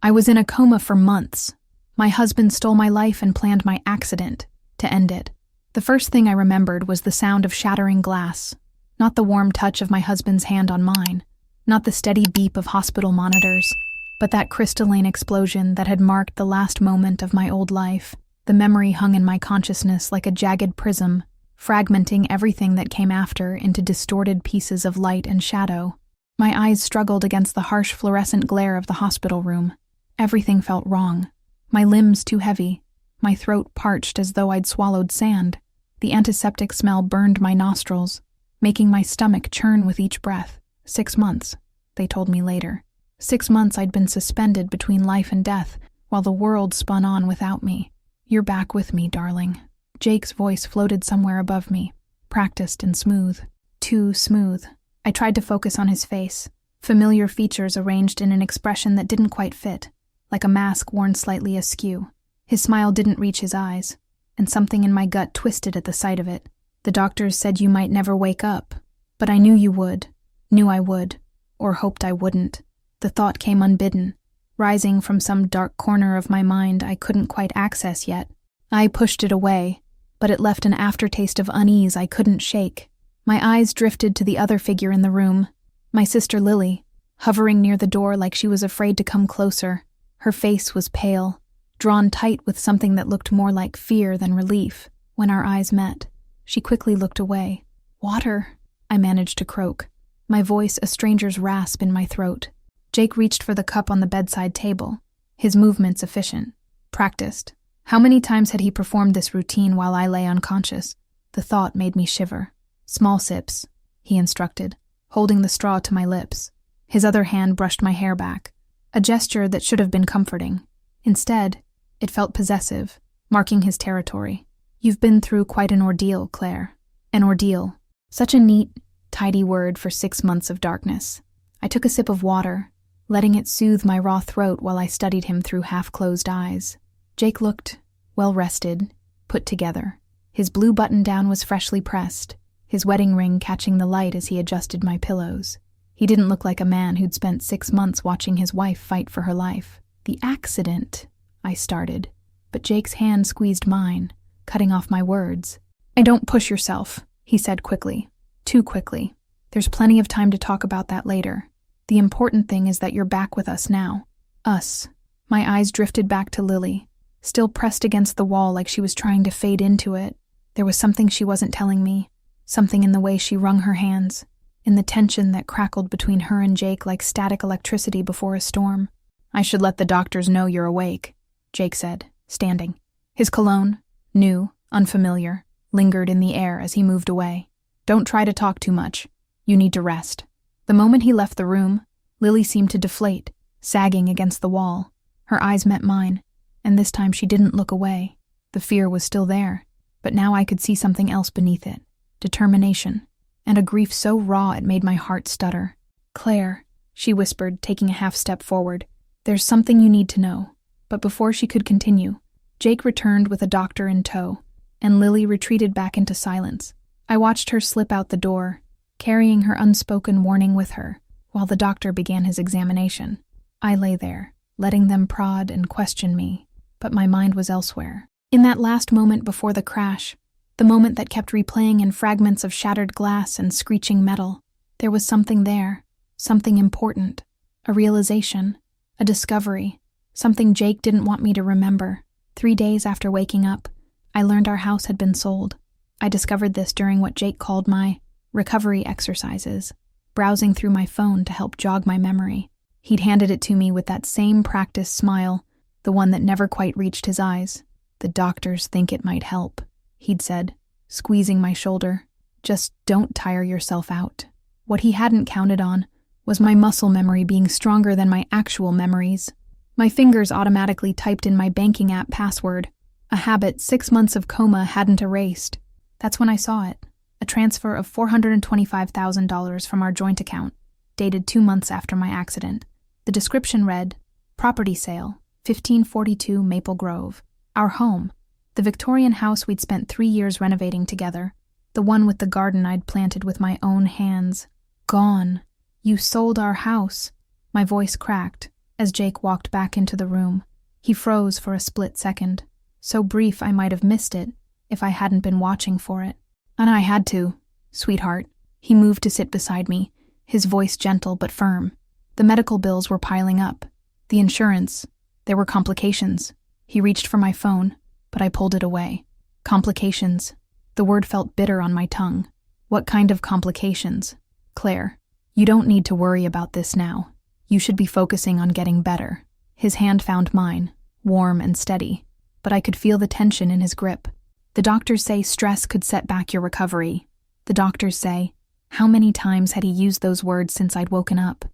I was in a coma for months. My husband stole my life and planned my accident to end it. The first thing I remembered was the sound of shattering glass, not the warm touch of my husband's hand on mine, not the steady beep of hospital monitors, but that crystalline explosion that had marked the last moment of my old life. The memory hung in my consciousness like a jagged prism, fragmenting everything that came after into distorted pieces of light and shadow. My eyes struggled against the harsh fluorescent glare of the hospital room. Everything felt wrong. My limbs too heavy, my throat parched as though I'd swallowed sand. The antiseptic smell burned my nostrils, making my stomach churn with each breath. 6 months, they told me later. 6 months I'd been suspended between life and death, while the world spun on without me. You're back with me, darling. Jake's voice floated somewhere above me, practiced and smooth. Too smooth. I tried to focus on his face, familiar features arranged in an expression that didn't quite fit, like a mask worn slightly askew. His smile didn't reach his eyes, and something in my gut twisted at the sight of it. The doctors said you might never wake up, but I knew you would, knew I would, or hoped I wouldn't. The thought came unbidden, rising from some dark corner of my mind I couldn't quite access yet. I pushed it away, but it left an aftertaste of unease I couldn't shake. My eyes drifted to the other figure in the room, my sister Lily, hovering near the door like she was afraid to come closer. Her face was pale, drawn tight with something that looked more like fear than relief. When our eyes met, she quickly looked away. "Water," I managed to croak, my voice a stranger's rasp in my throat. Jake reached for the cup on the bedside table, his movements efficient, practiced. How many times had he performed this routine while I lay unconscious? The thought made me shiver. "Small sips," he instructed, holding the straw to my lips. His other hand brushed my hair back, a gesture that should have been comforting. Instead, it felt possessive, marking his territory. "You've been through quite an ordeal, Claire." An ordeal. Such a neat, tidy word for 6 months of darkness. I took a sip of water, letting it soothe my raw throat while I studied him through half-closed eyes. Jake looked well-rested, put together. His blue button-down was freshly pressed, his wedding ring catching the light as he adjusted my pillows. He didn't look like a man who'd spent 6 months watching his wife fight for her life. "The accident," I started, but Jake's hand squeezed mine, cutting off my words. "Don't push yourself," he said quickly. Too quickly. "There's plenty of time to talk about that later. The important thing is that you're back with us now." Us. My eyes drifted back to Lily, still pressed against the wall like she was trying to fade into it. There was something she wasn't telling me, something in the way she wrung her hands, in the tension that crackled between her and Jake like static electricity before a storm. "I should let the doctors know you're awake," Jake said, standing. His cologne, new, unfamiliar, lingered in the air as he moved away. "Don't try to talk too much. You need to rest." The moment he left the room, Lily seemed to deflate, sagging against the wall. Her eyes met mine, and this time she didn't look away. The fear was still there, but now I could see something else beneath it. Determination, and a grief so raw it made my heart stutter. "Claire," she whispered, taking a half step forward, "there's something you need to know." But before she could continue, Jake returned with a doctor in tow, and Lily retreated back into silence. I watched her slip out the door, carrying her unspoken warning with her, while the doctor began his examination. I lay there, letting them prod and question me, but my mind was elsewhere. In that last moment before the crash, the moment that kept replaying in fragments of shattered glass and screeching metal, there was something there, something important, a realization, a discovery, something Jake didn't want me to remember. 3 days after waking up, I learned our house had been sold. I discovered this during what Jake called my recovery exercises, browsing through my phone to help jog my memory. He'd handed it to me with that same practiced smile, the one that never quite reached his eyes. "The doctors think it might help," he'd said, squeezing my shoulder. "Just don't tire yourself out." What he hadn't counted on was my muscle memory being stronger than my actual memories. My fingers automatically typed in my banking app password, a habit 6 months of coma hadn't erased. That's when I saw it, a transfer of $425,000 from our joint account, dated 2 months after my accident. The description read, "Property sale, 1542 Maple Grove. Our home, the Victorian house we'd spent 3 years renovating together, the one with the garden I'd planted with my own hands. Gone. You sold our house." My voice cracked, As Jake walked back into the room, he froze for a split second, so brief I might have missed it if I hadn't been watching for it. And I had to, sweetheart. He moved to sit beside me, his voice gentle but firm. The medical bills were piling up. The insurance. There were complications. He reached for my phone, but I pulled it away. Complications. The word felt bitter on my tongue. What kind of complications? Claire, you don't need to worry about this now. You should be focusing on getting better. His hand found mine, warm and steady, but I could feel the tension in his grip. The doctors say stress could set back your recovery. The doctors say. How many times had he used those words since I'd woken up?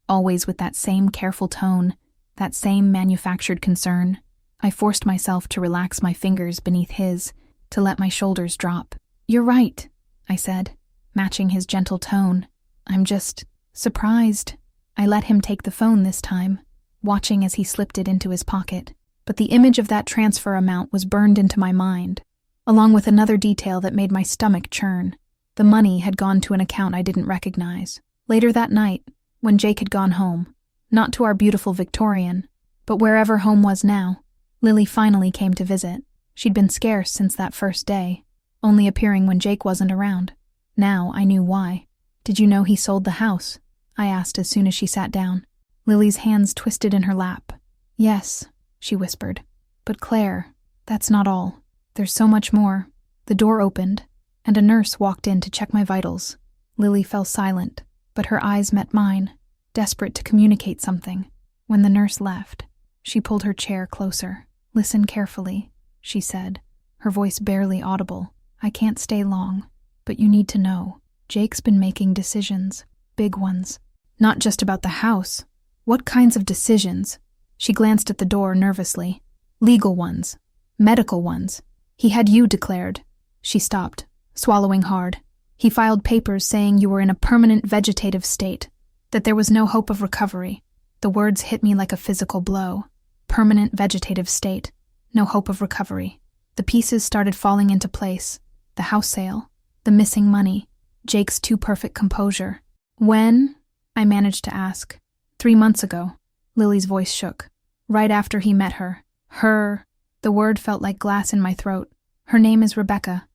Always with that same careful tone, that same manufactured concern. I forced myself to relax my fingers beneath his, to let my shoulders drop. You're right, I said, matching his gentle tone. I'm just surprised. I let him take the phone this time, watching as he slipped it into his pocket. But the image of that transfer amount was burned into my mind, along with another detail that made my stomach churn. The money had gone to an account I didn't recognize. Later that night, when Jake had gone home, not to our beautiful Victorian, but wherever home was now, Lily finally came to visit. She'd been scarce since that first day, only appearing when Jake wasn't around. Now I knew why. Did you know he sold the house? I asked as soon as she sat down. Lily's hands twisted in her lap. Yes, she whispered. But Claire, that's not all. There's so much more. The door opened, and a nurse walked in to check my vitals. Lily fell silent, but her eyes met mine, desperate to communicate something. When the nurse left, she pulled her chair closer. Listen carefully, she said, her voice barely audible. I can't stay long, but you need to know. Jake's been making decisions, big ones. Not just about the house. What kinds of decisions? She glanced at the door nervously. Legal ones. Medical ones. He had you declared. She stopped, swallowing hard. He filed papers saying you were in a permanent vegetative state, that there was no hope of recovery. The words hit me like a physical blow. Permanent vegetative state. No hope of recovery. The pieces started falling into place. The house sale. The missing money. Jake's too perfect composure. When? I managed to ask. 3 months ago. Lily's voice shook. Right after he met her. Her. The word felt like glass in my throat. Her name is Rebecca.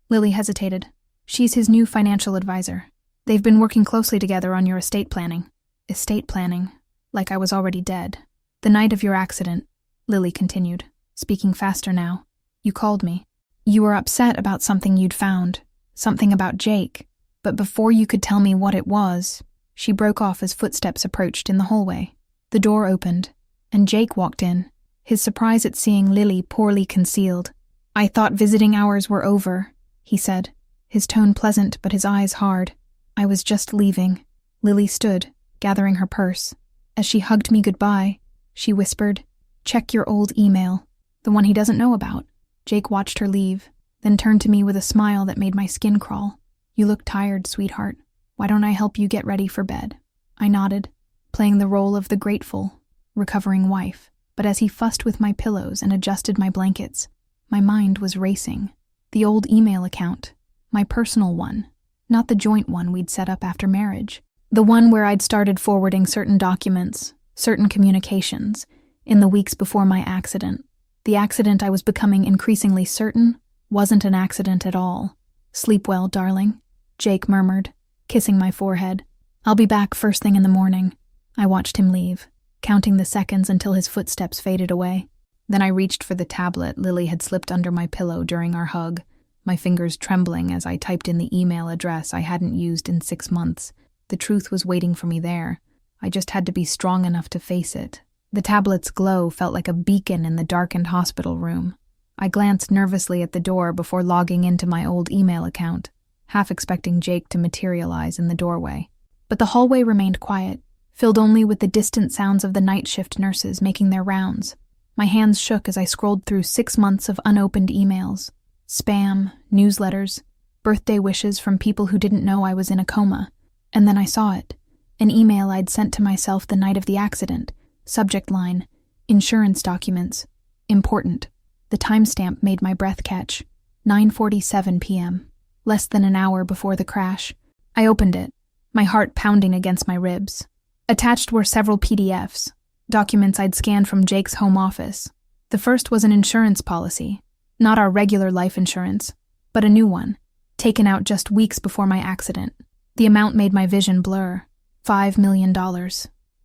Lily hesitated. She's his new financial advisor. They've been working closely together on your estate planning. Estate planning? Like I was already dead. The night of your accident, Lily continued, speaking faster now. You called me. You were upset about something you'd found. Something about Jake. But before you could tell me what it was, she broke off as footsteps approached in the hallway. The door opened, and Jake walked in, his surprise at seeing Lily poorly concealed. I thought visiting hours were over, he said, his tone pleasant but his eyes hard. I was just leaving. Lily stood, gathering her purse. As she hugged me goodbye, she whispered, Check your old email, the one he doesn't know about. Jake watched her leave, then turned to me with a smile that made my skin crawl. You look tired, sweetheart. Why don't I help you get ready for bed? I nodded, playing the role of the grateful, recovering wife. But as he fussed with my pillows and adjusted my blankets, my mind was racing. The old email account, my personal one, not the joint one we'd set up after marriage. The one where I'd started forwarding certain documents, certain communications, in the weeks before my accident. The accident I was becoming increasingly certain wasn't an accident at all. Sleep well, darling, Jake murmured, kissing my forehead. I'll be back first thing in the morning. I watched him leave, counting the seconds until his footsteps faded away. Then I reached for the tablet Lily had slipped under my pillow during our hug, my fingers trembling as I typed in the email address I hadn't used in 6 months. The truth was waiting for me there. I just had to be strong enough to face it. The tablet's glow felt like a beacon in the darkened hospital room. I glanced nervously at the door before logging into my old email account, half expecting Jake to materialize in the doorway. But the hallway remained quiet, filled only with the distant sounds of the night shift nurses making their rounds. My hands shook as I scrolled through 6 months of unopened emails. Spam, newsletters, birthday wishes from people who didn't know I was in a coma. And then I saw it. An email I'd sent to myself the night of the accident. Subject line, insurance documents. Important. The timestamp made my breath catch. 9:47 p.m. Less than an hour before the crash. I opened it, my heart pounding against my ribs. Attached were several PDFs, documents I'd scanned from Jake's home office. The first was an insurance policy, not our regular life insurance, but a new one, taken out just weeks before my accident. The amount made my vision blur. $5 million.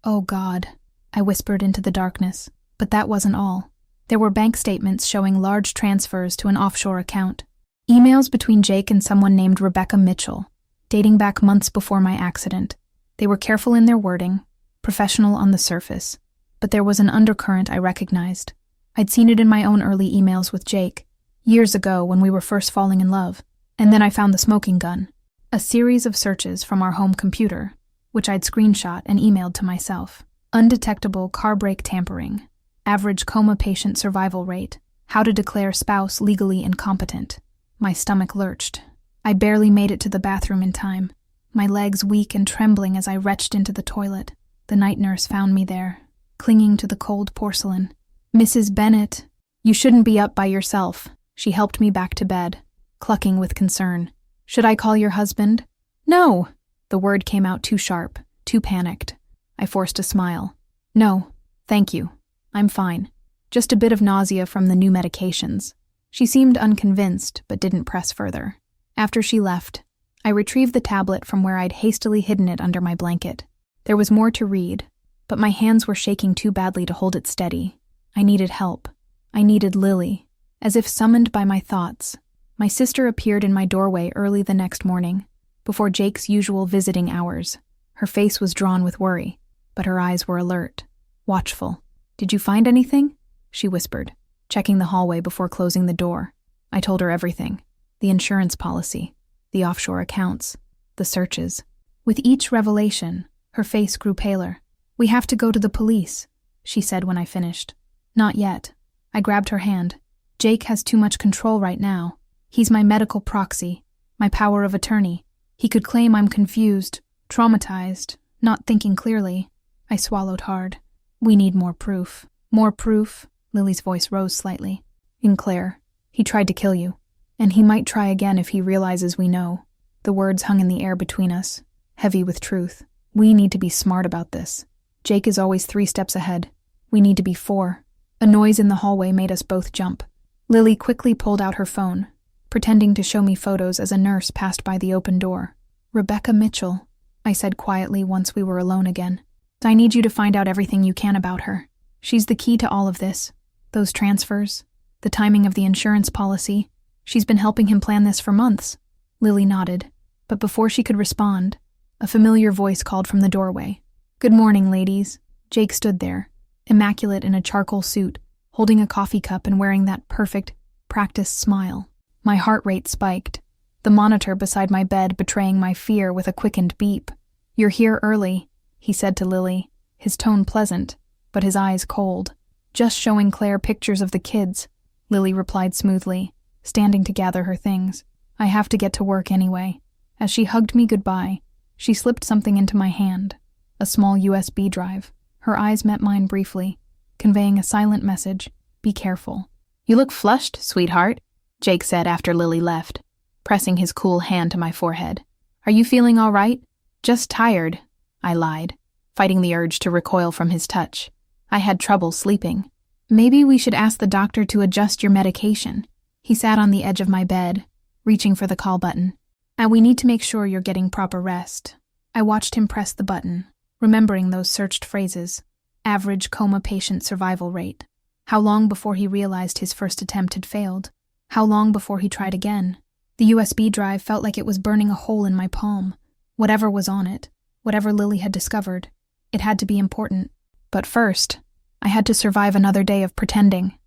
Oh God, I whispered into the darkness. But that wasn't all. There were bank statements showing large transfers to an offshore account. Emails between Jake and someone named Rebecca Mitchell, dating back months before my accident. They were careful in their wording, professional on the surface, but there was an undercurrent I recognized. I'd seen it in my own early emails with Jake, years ago when we were first falling in love, and then I found the smoking gun. A series of searches from our home computer, which I'd screenshot and emailed to myself. Undetectable car brake tampering, average coma patient survival rate, how to declare spouse legally incompetent. My stomach lurched. I barely made it to the bathroom in time, my legs weak and trembling as I retched into the toilet. The night nurse found me there, clinging to the cold porcelain. "Mrs. Bennett, you shouldn't be up by yourself." She helped me back to bed, clucking with concern. "Should I call your husband?" "No!" The word came out too sharp, too panicked. I forced a smile. "No, thank you. I'm fine. Just a bit of nausea from the new medications." She seemed unconvinced, but didn't press further. After she left, I retrieved the tablet from where I'd hastily hidden it under my blanket. There was more to read, but my hands were shaking too badly to hold it steady. I needed help. I needed Lily. As if summoned by my thoughts, my sister appeared in my doorway early the next morning, before Jake's usual visiting hours. Her face was drawn with worry, but her eyes were alert, watchful. "Did you find anything?" she whispered, checking the hallway before closing the door. I told her everything. The insurance policy, the offshore accounts, the searches. With each revelation, her face grew paler. "We have to go to the police," she said when I finished. "Not yet." I grabbed her hand. "Jake has too much control right now. He's my medical proxy, my power of attorney. He could claim I'm confused, traumatized, not thinking clearly." I swallowed hard. "We need more proof." "More proof?" Lily's voice rose slightly. "In Claire, he tried to kill you, and he might try again if he realizes we know." The words hung in the air between us, heavy with truth. "We need to be smart about this. Jake is always 3 steps ahead. We need to be 4. A noise in the hallway made us both jump. Lily quickly pulled out her phone, pretending to show me photos as a nurse passed by the open door. "Rebecca Mitchell," I said quietly once we were alone again. "I need you to find out everything you can about her. She's the key to all of this. Those transfers, the timing of the insurance policy. She's been helping him plan this for months." Lily nodded, but before she could respond, a familiar voice called from the doorway. "Good morning, ladies." Jake stood there, immaculate in a charcoal suit, holding a coffee cup and wearing that perfect, practiced smile. My heart rate spiked, the monitor beside my bed betraying my fear with a quickened beep. "You're here early," he said to Lily, his tone pleasant, but his eyes cold. "Just showing Claire pictures of the kids," Lily replied smoothly, standing to gather her things. "I have to get to work anyway." As she hugged me goodbye, she slipped something into my hand, a small USB drive. Her eyes met mine briefly, conveying a silent message, "Be careful." "You look flushed, sweetheart," Jake said after Lily left, pressing his cool hand to my forehead. "Are you feeling all right?" "Just tired," I lied, fighting the urge to recoil from his touch. I had trouble sleeping. "Maybe we should ask the doctor to adjust your medication." He sat on the edge of my bed, reaching for the call button. "And we need to make sure you're getting proper rest." I watched him press the button, remembering those searched phrases. Average coma patient survival rate. How long before he realized his first attempt had failed? How long before he tried again? The USB drive felt like it was burning a hole in my palm. Whatever was on it, whatever Lily had discovered, it had to be important. But first, I had to survive another day of pretending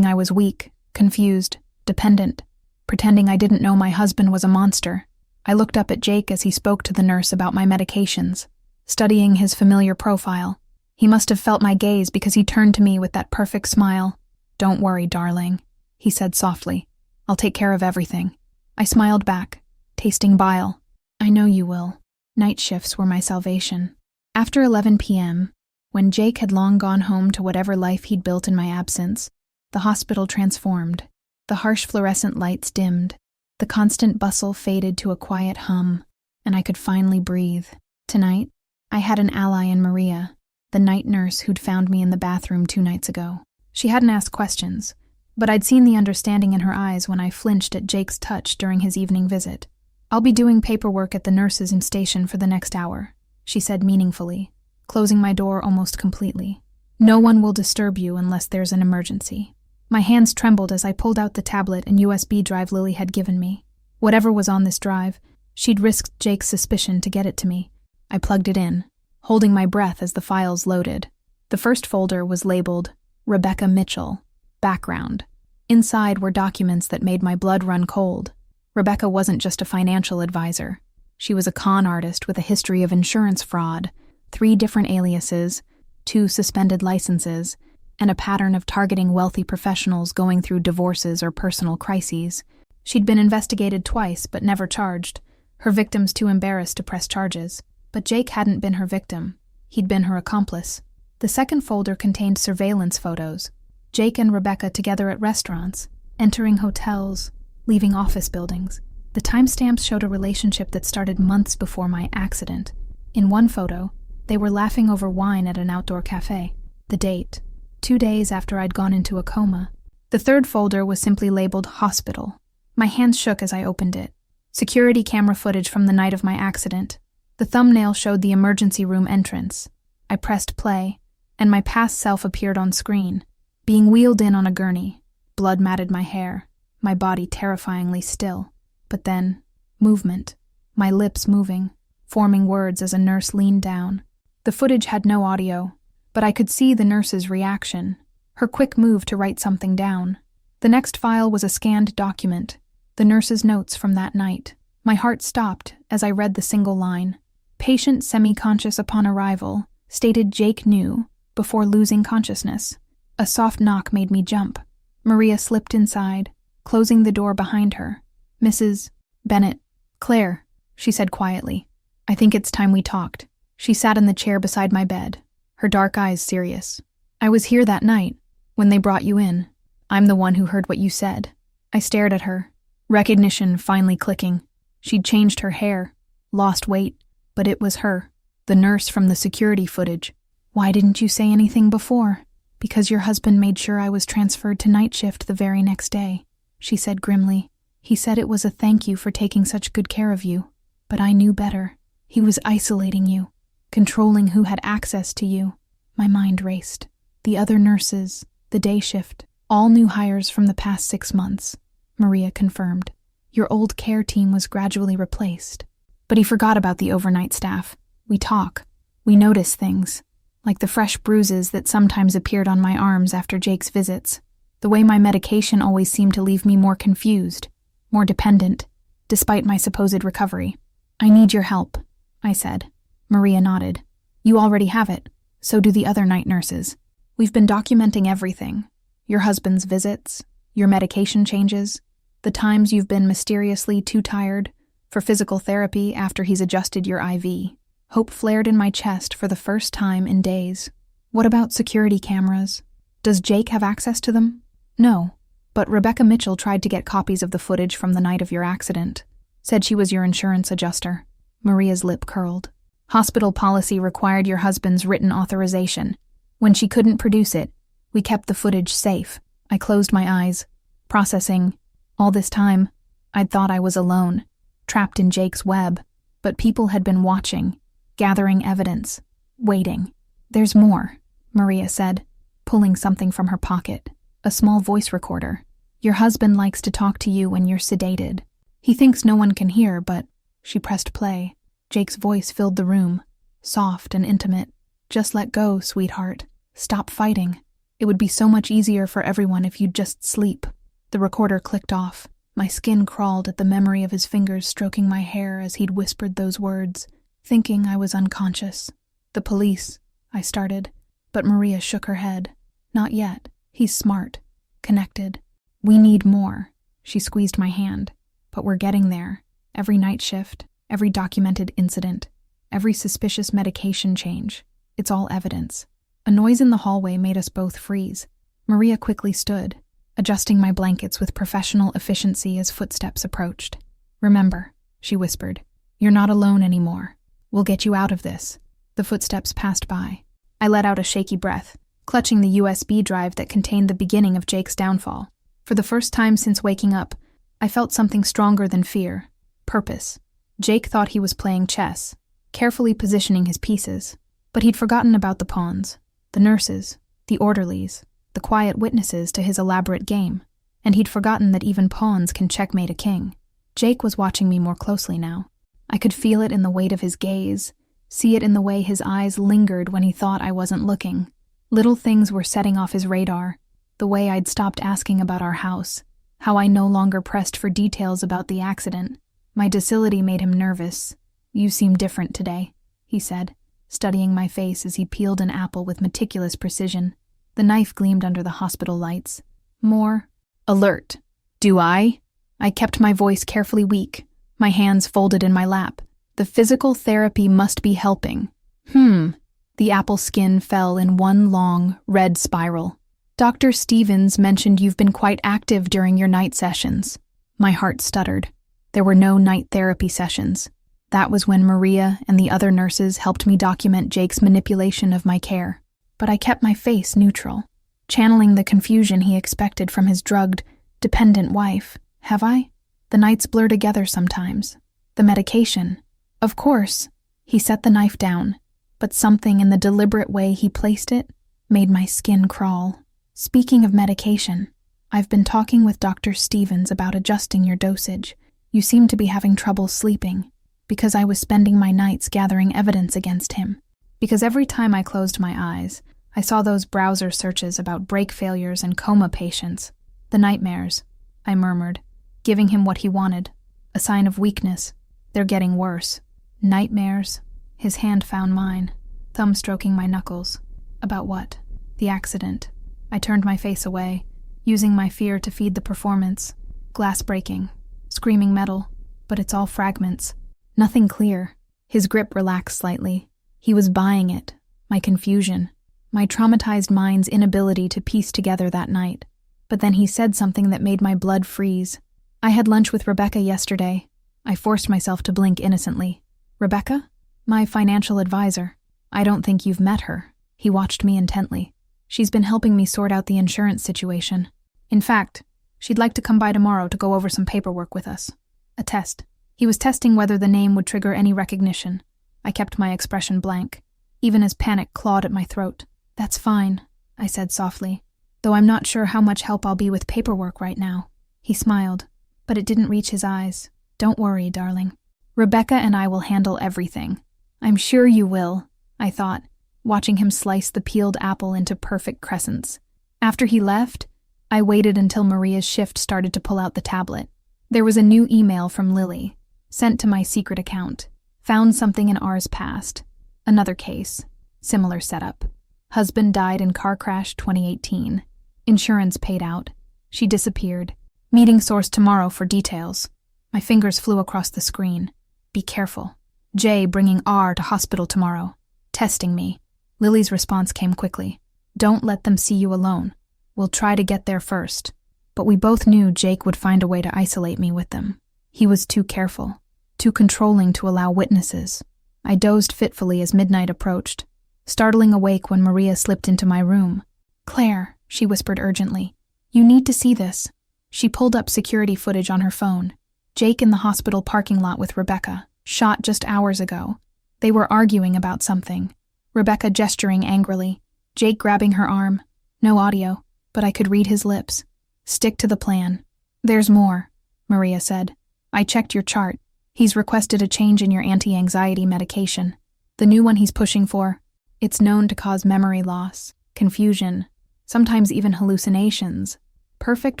I was weak, confused, dependent, pretending I didn't know my husband was a monster. I looked up at Jake as he spoke to the nurse about my medications, studying his familiar profile. He must have felt my gaze because he turned to me with that perfect smile. "Don't worry, darling," he said softly. "I'll take care of everything." I smiled back, tasting bile. "I know you will." Night shifts were my salvation. After 11 p.m., when Jake had long gone home to whatever life he'd built in my absence, the hospital transformed. The harsh fluorescent lights dimmed. The constant bustle faded to a quiet hum, and I could finally breathe. Tonight, I had an ally in Maria, the night nurse who'd found me in the bathroom 2 nights ago. She hadn't asked questions, but I'd seen the understanding in her eyes when I flinched at Jake's touch during his evening visit. "I'll be doing paperwork at the nurses' station for the next hour," she said meaningfully, closing my door almost completely. "No one will disturb you unless there's an emergency." My hands trembled as I pulled out the tablet and USB drive Lily had given me. Whatever was on this drive, she'd risked Jake's suspicion to get it to me. I plugged it in, holding my breath as the files loaded. The first folder was labeled Rebecca Mitchell, Background. Inside were documents that made my blood run cold. Rebecca wasn't just a financial advisor. She was a con artist with a history of insurance fraud, 3 different aliases, 2 suspended licenses, and a pattern of targeting wealthy professionals going through divorces or personal crises. She'd been investigated twice but never charged, her victims too embarrassed to press charges. But Jake hadn't been her victim. He'd been her accomplice. The second folder contained surveillance photos. Jake and Rebecca together at restaurants, entering hotels, leaving office buildings. The timestamps showed a relationship that started months before my accident. In one photo, they were laughing over wine at an outdoor cafe. The date, 2 days after I'd gone into a coma. The third folder was simply labeled Hospital. My hands shook as I opened it. Security camera footage from the night of my accident. The thumbnail showed the emergency room entrance. I pressed play, and my past self appeared on screen, being wheeled in on a gurney. Blood matted my hair, my body terrifyingly still. But then, movement, my lips moving, forming words as a nurse leaned down. The footage had no audio, but I could see the nurse's reaction, her quick move to write something down. The next file was a scanned document, the nurse's notes from that night. My heart stopped as I read the single line. Patient semi-conscious upon arrival, stated Jake knew, before losing consciousness. A soft knock made me jump. Maria slipped inside, closing the door behind her. "Mrs. Bennett, Claire," she said quietly. "I think it's time we talked." She sat in the chair beside my bed, her dark eyes serious. "I was here that night, when they brought you in. I'm the one who heard what you said." I stared at her, recognition finally clicking. She'd changed her hair, lost weight, but it was her, the nurse from the security footage. "Why didn't you say anything before?" "Because your husband made sure I was transferred to night shift the very next day," she said grimly. "He said it was a thank you for taking such good care of you. But I knew better. He was isolating you, controlling who had access to you." My mind raced. The other nurses, the day shift, all new hires from the past 6 months. Maria confirmed. "Your old care team was gradually replaced." But he forgot about the overnight staff. We talk. We notice things, like the fresh bruises that sometimes appeared on my arms after Jake's visits. The way my medication always seemed to leave me more confused, more dependent, despite my supposed recovery. "I need your help," I said. Maria nodded. "You already have it. So do the other night nurses. We've been documenting everything. Your husband's visits, your medication changes, the times you've been mysteriously too tired for physical therapy after he's adjusted your IV." Hope flared in my chest for the first time in days. "What about security cameras? Does Jake have access to them?" "No, but Rebecca Mitchell tried to get copies of the footage from the night of your accident. Said she was your insurance adjuster." Maria's lip curled. "Hospital policy required your husband's written authorization. When she couldn't produce it, we kept the footage safe." I closed my eyes, processing. All this time, I'd thought I was alone, trapped in Jake's web, but people had been watching, gathering evidence, waiting. "There's more," Maria said, pulling something from her pocket, a small voice recorder. "Your husband likes to talk to you when you're sedated. He thinks no one can hear, but..." She pressed play. Jake's voice filled the room, soft and intimate. "Just let go, sweetheart. Stop fighting. It would be so much easier for everyone if you'd just sleep." The recorder clicked off. My skin crawled at the memory of his fingers stroking my hair as he'd whispered those words, thinking I was unconscious. "The police," I started, but Maria shook her head. "Not yet. He's smart, connected. We need more." She squeezed my hand. "But we're getting there. Every night shift, every documented incident, every suspicious medication change. It's all evidence." A noise in the hallway made us both freeze. Maria quickly stood, adjusting my blankets with professional efficiency as footsteps approached. "Remember," she whispered, "you're not alone anymore. We'll get you out of this." The footsteps passed by. I let out a shaky breath, clutching the USB drive that contained the beginning of Jake's downfall. For the first time since waking up, I felt something stronger than fear. Purpose. Jake thought he was playing chess, carefully positioning his pieces, but he'd forgotten about the pawns, the nurses, the orderlies, the quiet witnesses to his elaborate game, and he'd forgotten that even pawns can checkmate a king. Jake was watching me more closely now. I could feel it in the weight of his gaze, see it in the way his eyes lingered when he thought I wasn't looking. Little things were setting off his radar, the way I'd stopped asking about our house, how I no longer pressed for details about the accident. My docility made him nervous. "You seem different today," he said, studying my face as he peeled an apple with meticulous precision. The knife gleamed under the hospital lights. More alert. "Do I?" I kept my voice carefully weak, my hands folded in my lap. The physical therapy must be helping. The apple skin fell in one long, red spiral. "Dr. Stevens mentioned you've been quite active during your night sessions." My heart stuttered. There were no night therapy sessions. That was when Maria and the other nurses helped me document Jake's manipulation of my care. But I kept my face neutral, channeling the confusion he expected from his drugged, dependent wife. Have I? The nights blur together sometimes. The medication. Of course. He set the knife down, but something in the deliberate way he placed it made my skin crawl. "Speaking of medication, I've been talking with Dr. Stevens about adjusting your dosage. You seem to be having trouble sleeping, because I was spending my nights gathering evidence against him. Because every time I closed my eyes, I saw those browser searches about brake failures and coma patients. The nightmares," I murmured, giving him what he wanted. A sign of weakness. "They're getting worse." "Nightmares?" His hand found mine, thumb stroking my knuckles. "About what?" "The accident." I turned my face away, using my fear to feed the performance. Glass breaking, screaming metal, but it's all fragments. Nothing clear. His grip relaxed slightly. He was buying it. My confusion. My traumatized mind's inability to piece together that night. But then he said something that made my blood freeze. "I had lunch with Rebecca yesterday." I forced myself to blink innocently. "Rebecca?" "My financial advisor." "I don't think you've met her." He watched me intently. "She's been helping me sort out the insurance situation. In fact, she'd like to come by tomorrow to go over some paperwork with us. A test." He was testing whether the name would trigger any recognition. I kept my expression blank, even as panic clawed at my throat. "That's fine," I said softly, "though I'm not sure how much help I'll be with paperwork right now." He smiled, but it didn't reach his eyes. "Don't worry, darling. Rebecca and I will handle everything." "I'm sure you will," I thought, watching him slice the peeled apple into perfect crescents. After he left, I waited until Maria's shift started to pull out the tablet. There was a new email from Lily, sent to my secret account. Found something in ours past. Another case. Similar setup. Husband died in car crash 2018. Insurance paid out. She disappeared. Meeting source tomorrow for details. My fingers flew across the screen. Be careful. Jay bringing R to hospital tomorrow. Testing me. Lily's response came quickly. Don't let them see you alone. We'll try to get there first. But we both knew Jake would find a way to isolate me with them. He was too careful, too controlling to allow witnesses. I dozed fitfully as midnight approached, startling awake when Maria slipped into my room. "Claire," she whispered urgently, "you need to see this." She pulled up security footage on her phone. Jake in the hospital parking lot with Rebecca, shot just hours ago. They were arguing about something. Rebecca gesturing angrily, Jake grabbing her arm. No audio, but I could read his lips. "Stick to the plan." "There's more," Maria said. "I checked your chart. He's requested a change in your anti-anxiety medication. The new one he's pushing for. It's known to cause memory loss, confusion, sometimes even hallucinations. Perfect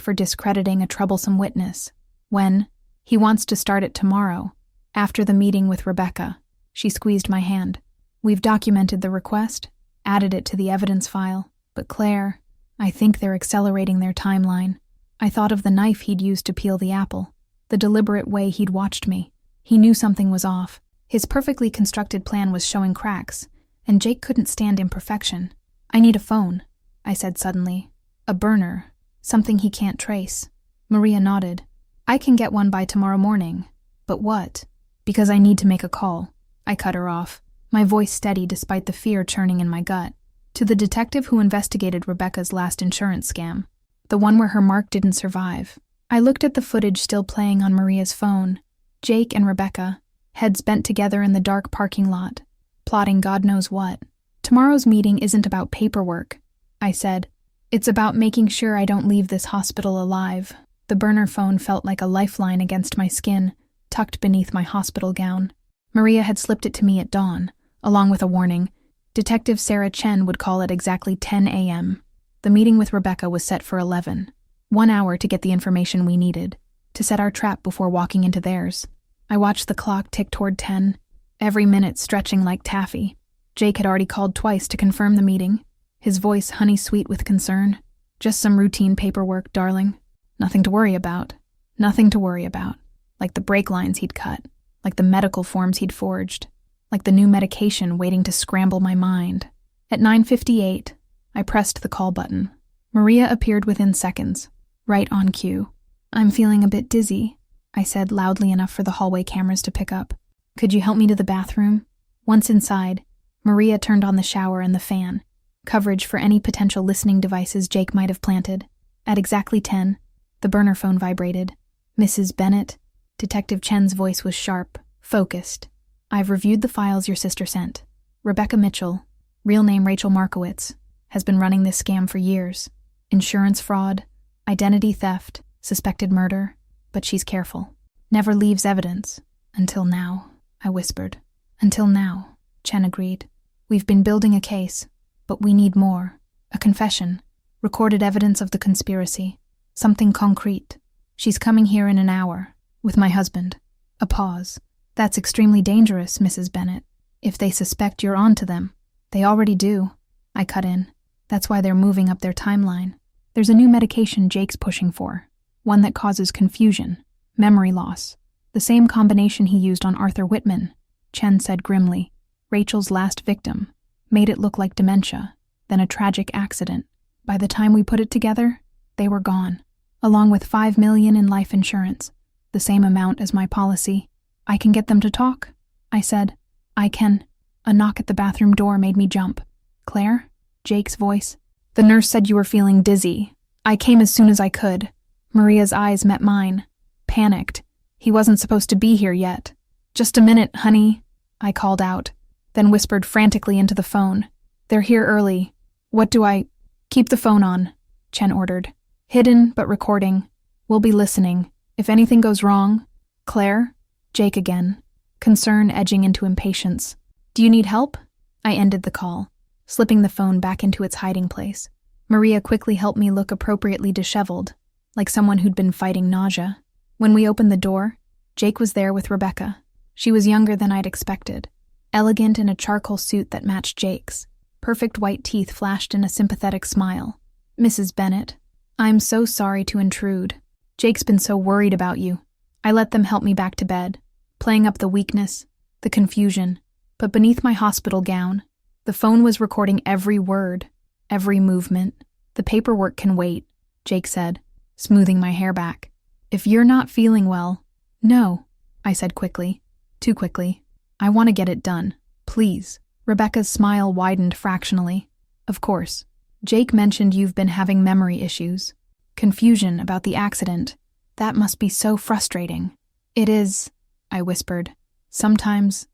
for discrediting a troublesome witness. When? He wants to start it tomorrow, after the meeting with Rebecca." She squeezed my hand. "We've documented the request, added it to the evidence file. But Claire, I think they're accelerating their timeline." I thought of the knife he'd used to peel the apple, the deliberate way he'd watched me. He knew something was off. His perfectly constructed plan was showing cracks, and Jake couldn't stand imperfection. "I need a phone," I said suddenly. "A burner, something he can't trace." Maria nodded. "I can get one by tomorrow morning." "But what?" "Because I need to make a call." I cut her off. my voice steady despite the fear churning in my gut. To the detective who investigated Rebecca's last insurance scam, the one where her mark didn't survive. I looked at the footage still playing on Maria's phone. Jake and Rebecca, heads bent together in the dark parking lot, plotting God knows what. Tomorrow's meeting isn't about paperwork, I said. It's about making sure I don't leave this hospital alive. The burner phone felt like a lifeline against my skin, tucked beneath my hospital gown. Maria had slipped it to me at dawn, along with a warning. Detective Sarah Chen would call at exactly 10 a.m. The meeting with Rebecca was set for 11. 1 hour to get the information we needed, to set our trap before walking into theirs. I watched the clock tick toward 10, every minute stretching like taffy. Jake had already called twice to confirm the meeting, his voice honey-sweet with concern. Just some routine paperwork, darling. Nothing to worry about. Nothing to worry about. Like the brake lines he'd cut, like the medical forms he'd forged, like the new medication waiting to scramble my mind. At 9:58, I pressed the call button. Maria appeared within seconds, right on cue. "I'm feeling a bit dizzy," I said loudly enough for the hallway cameras to pick up. "Could you help me to the bathroom?" Once inside, Maria turned on the shower and the fan, coverage for any potential listening devices Jake might have planted. At exactly 10, the burner phone vibrated. "Mrs. Bennett?" Detective Chen's voice was sharp, focused. "I've reviewed the files your sister sent. Rebecca Mitchell, real name Rachel Markowitz, has been running this scam for years. Insurance fraud, identity theft, suspected murder, but she's careful. Never leaves evidence. Until now," I whispered. "Until now," Chen agreed. "We've been building a case, but we need more. A confession, recorded evidence of the conspiracy, something concrete. She's coming here in an hour, with my husband." A pause. "That's extremely dangerous, Mrs. Bennett. If they suspect you're on to them." "They already do," I cut in. "That's why they're moving up their timeline. There's a new medication Jake's pushing for, one that causes confusion, memory loss. The same combination he used on Arthur Whitman," Chen said grimly. "Rachel's last victim. Made it look like dementia, then a tragic accident. By the time we put it together, they were gone, along with $5 million in life insurance, the same amount as my policy. "I can get them to talk," I said. "I can." A knock at the bathroom door made me jump. "Claire?" Jake's voice. "The nurse said you were feeling dizzy. I came as soon as I could." Maria's eyes met mine. Panicked. "He wasn't supposed to be here yet." "Just a minute, honey," I called out, then whispered frantically into the phone. "They're here early. What do I—" "Keep the phone on," Chen ordered. "Hidden, but recording. We'll be listening. If anything goes wrong—" "Claire?" Jake again, concern edging into impatience. "Do you need help?" I ended the call, slipping the phone back into its hiding place. Maria quickly helped me look appropriately disheveled, like someone who'd been fighting nausea. When we opened the door, Jake was there with Rebecca. She was younger than I'd expected, elegant in a charcoal suit that matched Jake's. Perfect white teeth flashed in a sympathetic smile. "Mrs. Bennett, I'm so sorry to intrude. Jake's been so worried about you." I let them help me back to bed, playing up the weakness, the confusion. But beneath my hospital gown, the phone was recording every word, every movement. "The paperwork can wait," Jake said, smoothing my hair back. "If you're not feeling well—" "No," I said quickly. Too quickly. "I want to get it done. Please." Rebecca's smile widened fractionally. "Of course. Jake mentioned you've been having memory issues. Confusion about the accident. That must be so frustrating." "It is," I whispered. Sometimes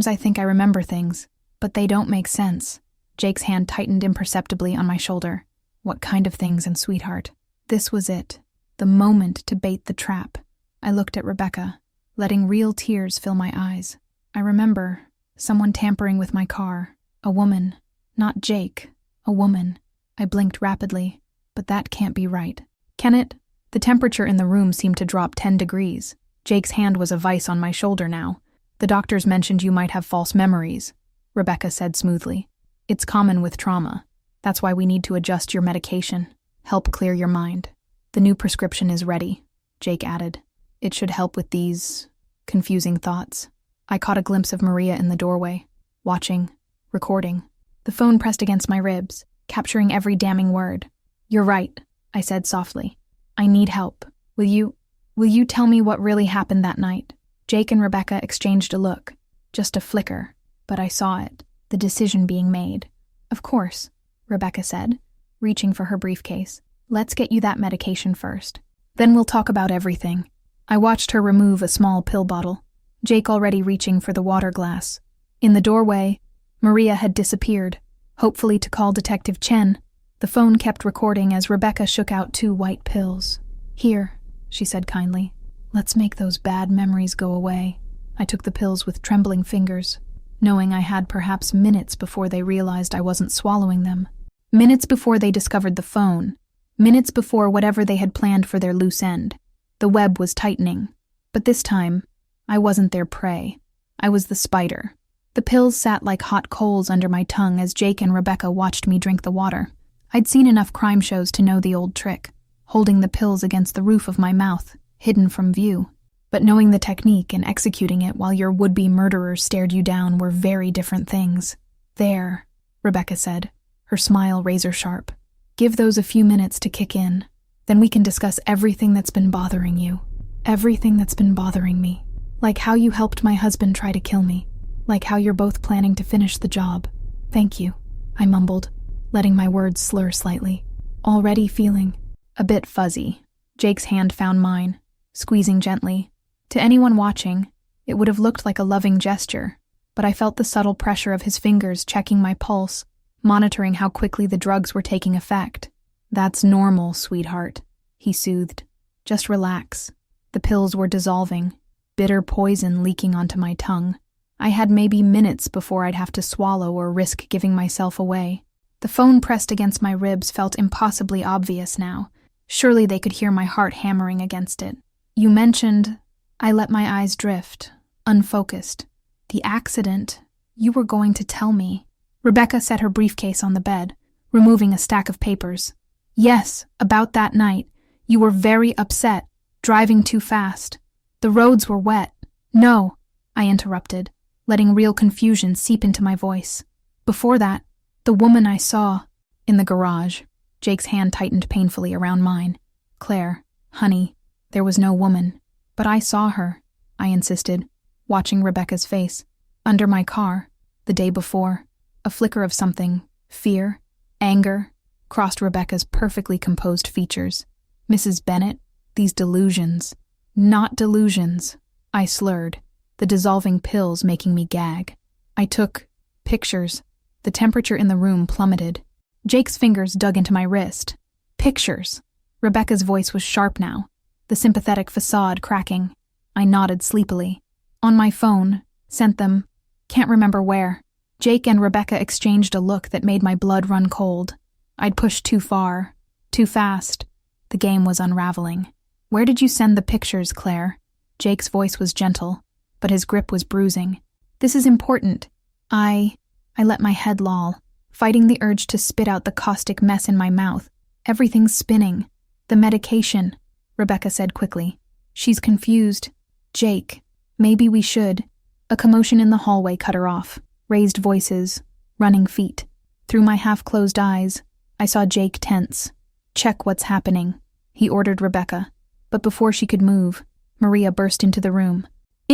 I think I remember things, but they don't make sense." Jake's hand tightened imperceptibly on my shoulder. "What kind of things, and sweetheart?" This was it. The moment to bait the trap. I looked at Rebecca, letting real tears fill my eyes. "I remember someone tampering with my car. A woman. Not Jake. A woman." I blinked rapidly. "But that can't be right." "Can it?" The temperature in the room seemed to drop 10 degrees. Jake's hand was a vice on my shoulder now. "The doctors mentioned you might have false memories," Rebecca said smoothly. "It's common with trauma. That's why we need to adjust your medication. Help clear your mind. The new prescription is ready," Jake added. "It should help with these confusing thoughts." I caught a glimpse of Maria in the doorway, watching, recording. The phone pressed against my ribs, capturing every damning word. "You're right," I said softly. "I need help. Will you tell me what really happened that night?" Jake and Rebecca exchanged a look. Just a flicker, but I saw it, the decision being made. Of course, Rebecca said, reaching for her briefcase. Let's get you that medication first. Then we'll talk about everything. I watched her remove a small pill bottle, Jake already reaching for the water glass. In the doorway, Maria had disappeared, hopefully to call Detective Chen. The phone kept recording as Rebecca shook out 2 white pills. Here, she said kindly. Let's make those bad memories go away. I took the pills with trembling fingers, knowing I had perhaps minutes before they realized I wasn't swallowing them. Minutes before they discovered the phone. Minutes before whatever they had planned for their loose end. The web was tightening. But this time, I wasn't their prey. I was the spider. The pills sat like hot coals under my tongue as Jake and Rebecca watched me drink the water. I'd seen enough crime shows to know the old trick, holding the pills against the roof of my mouth, hidden from view. But knowing the technique and executing it while your would-be murderer stared you down were very different things. There, Rebecca said, her smile razor-sharp. Give those a few minutes to kick in. Then we can discuss everything that's been bothering you. Everything that's been bothering me. Like how you helped my husband try to kill me. Like how you're both planning to finish the job. Thank you, I mumbled, letting my words slur slightly. Already feeling a bit fuzzy. Jake's hand found mine, squeezing gently. To anyone watching, it would have looked like a loving gesture, but I felt the subtle pressure of his fingers checking my pulse, monitoring how quickly the drugs were taking effect. That's normal, sweetheart, he soothed. Just relax. The pills were dissolving, bitter poison leaking onto my tongue. I had maybe minutes before I'd have to swallow or risk giving myself away. The phone pressed against my ribs felt impossibly obvious now. Surely they could hear my heart hammering against it. You mentioned... I let my eyes drift, unfocused. The accident. You were going to tell me. Rebecca set her briefcase on the bed, removing a stack of papers. Yes, about that night. You were very upset, driving too fast. The roads were wet. No, I interrupted, letting real confusion seep into my voice. Before that, the woman I saw in the garage. Jake's hand tightened painfully around mine. Claire, honey, there was no woman. But I saw her, I insisted, watching Rebecca's face. Under my car, the day before, a flicker of something, fear, anger, crossed Rebecca's perfectly composed features. Mrs. Bennett, these delusions. Not delusions, I slurred, the dissolving pills making me gag. I took pictures. The temperature in the room plummeted. Jake's fingers dug into my wrist. Pictures. Rebecca's voice was sharp now, the sympathetic facade cracking. I nodded sleepily. On my phone, sent them. Can't remember where. Jake and Rebecca exchanged a look that made my blood run cold. I'd pushed too far, too fast. The game was unraveling. Where did you send the pictures, Claire? Jake's voice was gentle, but his grip was bruising. This is important. I let my head loll, fighting the urge to spit out the caustic mess in my mouth. Everything's spinning. The medication, Rebecca said quickly. She's confused. Jake, maybe we should. A commotion in the hallway cut her off. Raised voices, running feet. Through my half-closed eyes, I saw Jake tense. Check what's happening, he ordered Rebecca. But before she could move, Maria burst into the room.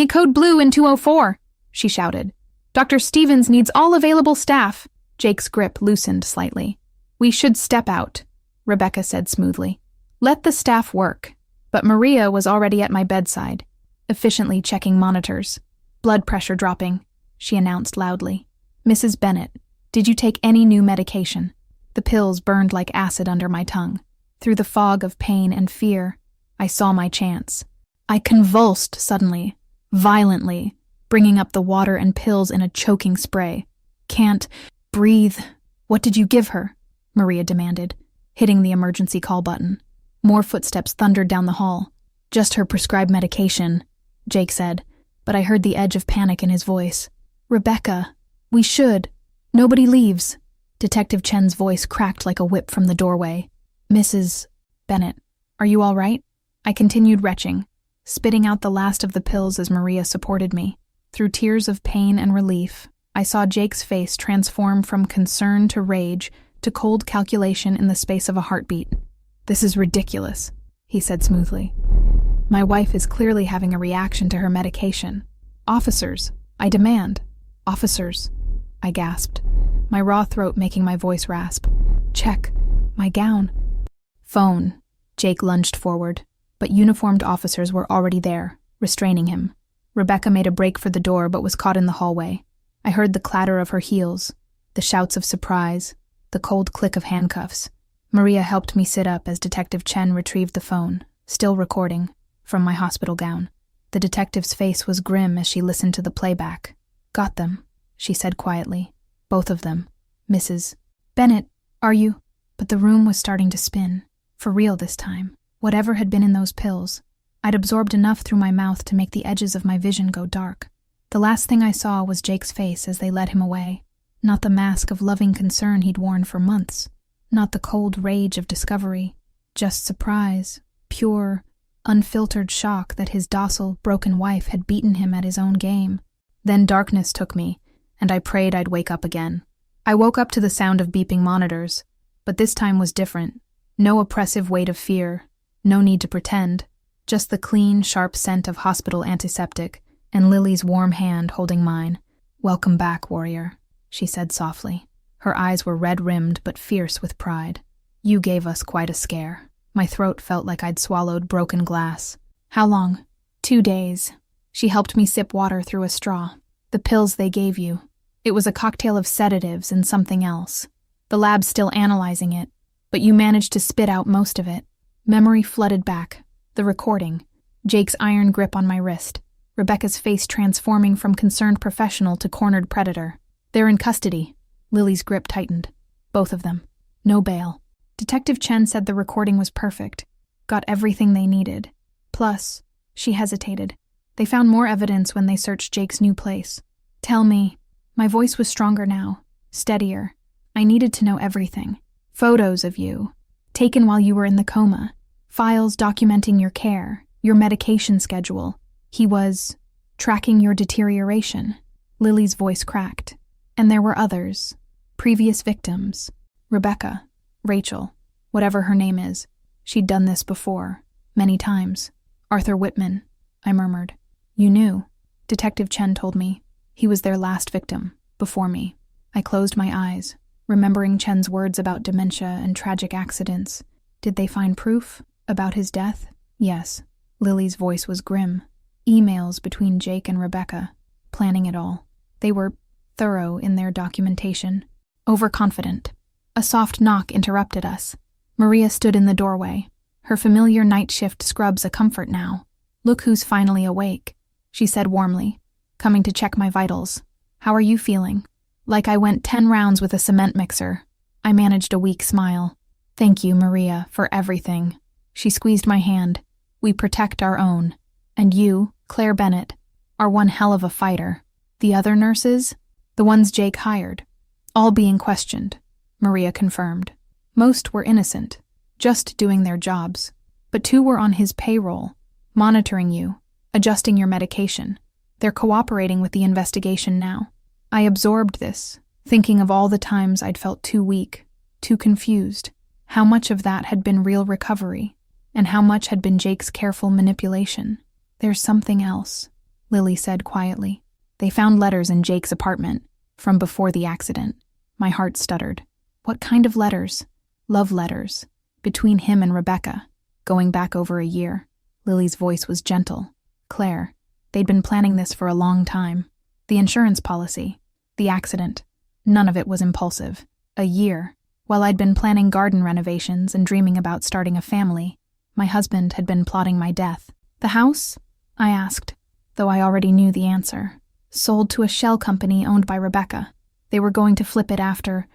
Code blue in 204, she shouted. Dr. Stevens needs all available staff. Jake's grip loosened slightly. We should step out, Rebecca said smoothly. Let the staff work. But Maria was already at my bedside, efficiently checking monitors. Blood pressure dropping, she announced loudly. Mrs. Bennett, did you take any new medication? The pills burned like acid under my tongue. Through the fog of pain and fear, I saw my chance. I convulsed suddenly, violently, bringing up the water and pills in a choking spray. Can't breathe. What did you give her? Maria demanded, hitting the emergency call button. More footsteps thundered down the hall. Just her prescribed medication, Jake said, but I heard the edge of panic in his voice. Rebecca, we should. Nobody leaves. Detective Chen's voice cracked like a whip from the doorway. Mrs. Bennett, are you all right? I continued retching, spitting out the last of the pills as Maria supported me. Through tears of pain and relief, I saw Jake's face transform from concern to rage to cold calculation in the space of a heartbeat. This is ridiculous, he said smoothly. My wife is clearly having a reaction to her medication. Officers, I demand. Officers. I gasped, my raw throat making my voice rasp. Check. My gown. Phone. Jake lunged forward, but uniformed officers were already there, restraining him. Rebecca made a break for the door but was caught in the hallway. I heard the clatter of her heels, the shouts of surprise, the cold click of handcuffs. Maria helped me sit up as Detective Chen retrieved the phone, still recording, from my hospital gown. The detective's face was grim as she listened to the playback. Got them, she said quietly. Both of them. Mrs. Bennett, are you? But the room was starting to spin. For real this time. Whatever had been in those pills, I'd absorbed enough through my mouth to make the edges of my vision go dark. The last thing I saw was Jake's face as they led him away. Not the mask of loving concern he'd worn for months. Not the cold rage of discovery. Just surprise, pure, unfiltered shock that his docile, broken wife had beaten him at his own game. Then darkness took me, and I prayed I'd wake up again. I woke up to the sound of beeping monitors, but this time was different. No oppressive weight of fear, no need to pretend, just the clean, sharp scent of hospital antiseptic and Lily's warm hand holding mine. Welcome back, warrior, she said softly. Her eyes were red-rimmed but fierce with pride. You gave us quite a scare. My throat felt like I'd swallowed broken glass. How long? 2 days. She helped me sip water through a straw. The pills they gave you. It was a cocktail of sedatives and something else. The lab's still analyzing it, but you managed to spit out most of it. Memory flooded back. The recording. Jake's iron grip on my wrist. Rebecca's face transforming from concerned professional to cornered predator. They're in custody. Lily's grip tightened. Both of them. No bail. Detective Chen said the recording was perfect. Got everything they needed. Plus, she hesitated. They found more evidence when they searched Jake's new place. Tell me. My voice was stronger now. Steadier. I needed to know everything. Photos of you. Taken while you were in the coma. Files documenting your care, your medication schedule. He was tracking your deterioration. Lily's voice cracked. And there were others. Previous victims. Rebecca. Rachel. Whatever her name is. She'd done this before. Many times. Arthur Whitman. I murmured. You knew. Detective Chen told me. He was their last victim. Before me. I closed my eyes, remembering Chen's words about dementia and tragic accidents. Did they find proof about his death? Yes. Lily's voice was grim. Emails between Jake and Rebecca, planning it all. They were thorough in their documentation. Overconfident. A soft knock interrupted us. Maria stood in the doorway. Her familiar night shift scrubs a comfort now. Look who's finally awake, she said warmly, coming to check my vitals. How are you feeling? Like I went 10 rounds with a cement mixer. I managed a weak smile. Thank you, Maria, for everything. She squeezed my hand. We protect our own. And you, Claire Bennett, are one hell of a fighter. The other nurses? The ones Jake hired. All being questioned, Maria confirmed. Most were innocent, just doing their jobs. But 2 were on his payroll, monitoring you, adjusting your medication. They're cooperating with the investigation now. I absorbed this, thinking of all the times I'd felt too weak, too confused. How much of that had been real recovery, and how much had been Jake's careful manipulation. There's something else, Lily said quietly. They found letters in Jake's apartment, from before the accident. My heart stuttered. What kind of letters? Love letters. Between him and Rebecca, going back over a year. Lily's voice was gentle. Claire, they'd been planning this for a long time. The insurance policy, the accident, none of it was impulsive. A year. While I'd been planning garden renovations and dreaming about starting a family, my husband had been plotting my death. The house? I asked, though I already knew the answer. Sold to a shell company owned by Rebecca. They were going to flip it after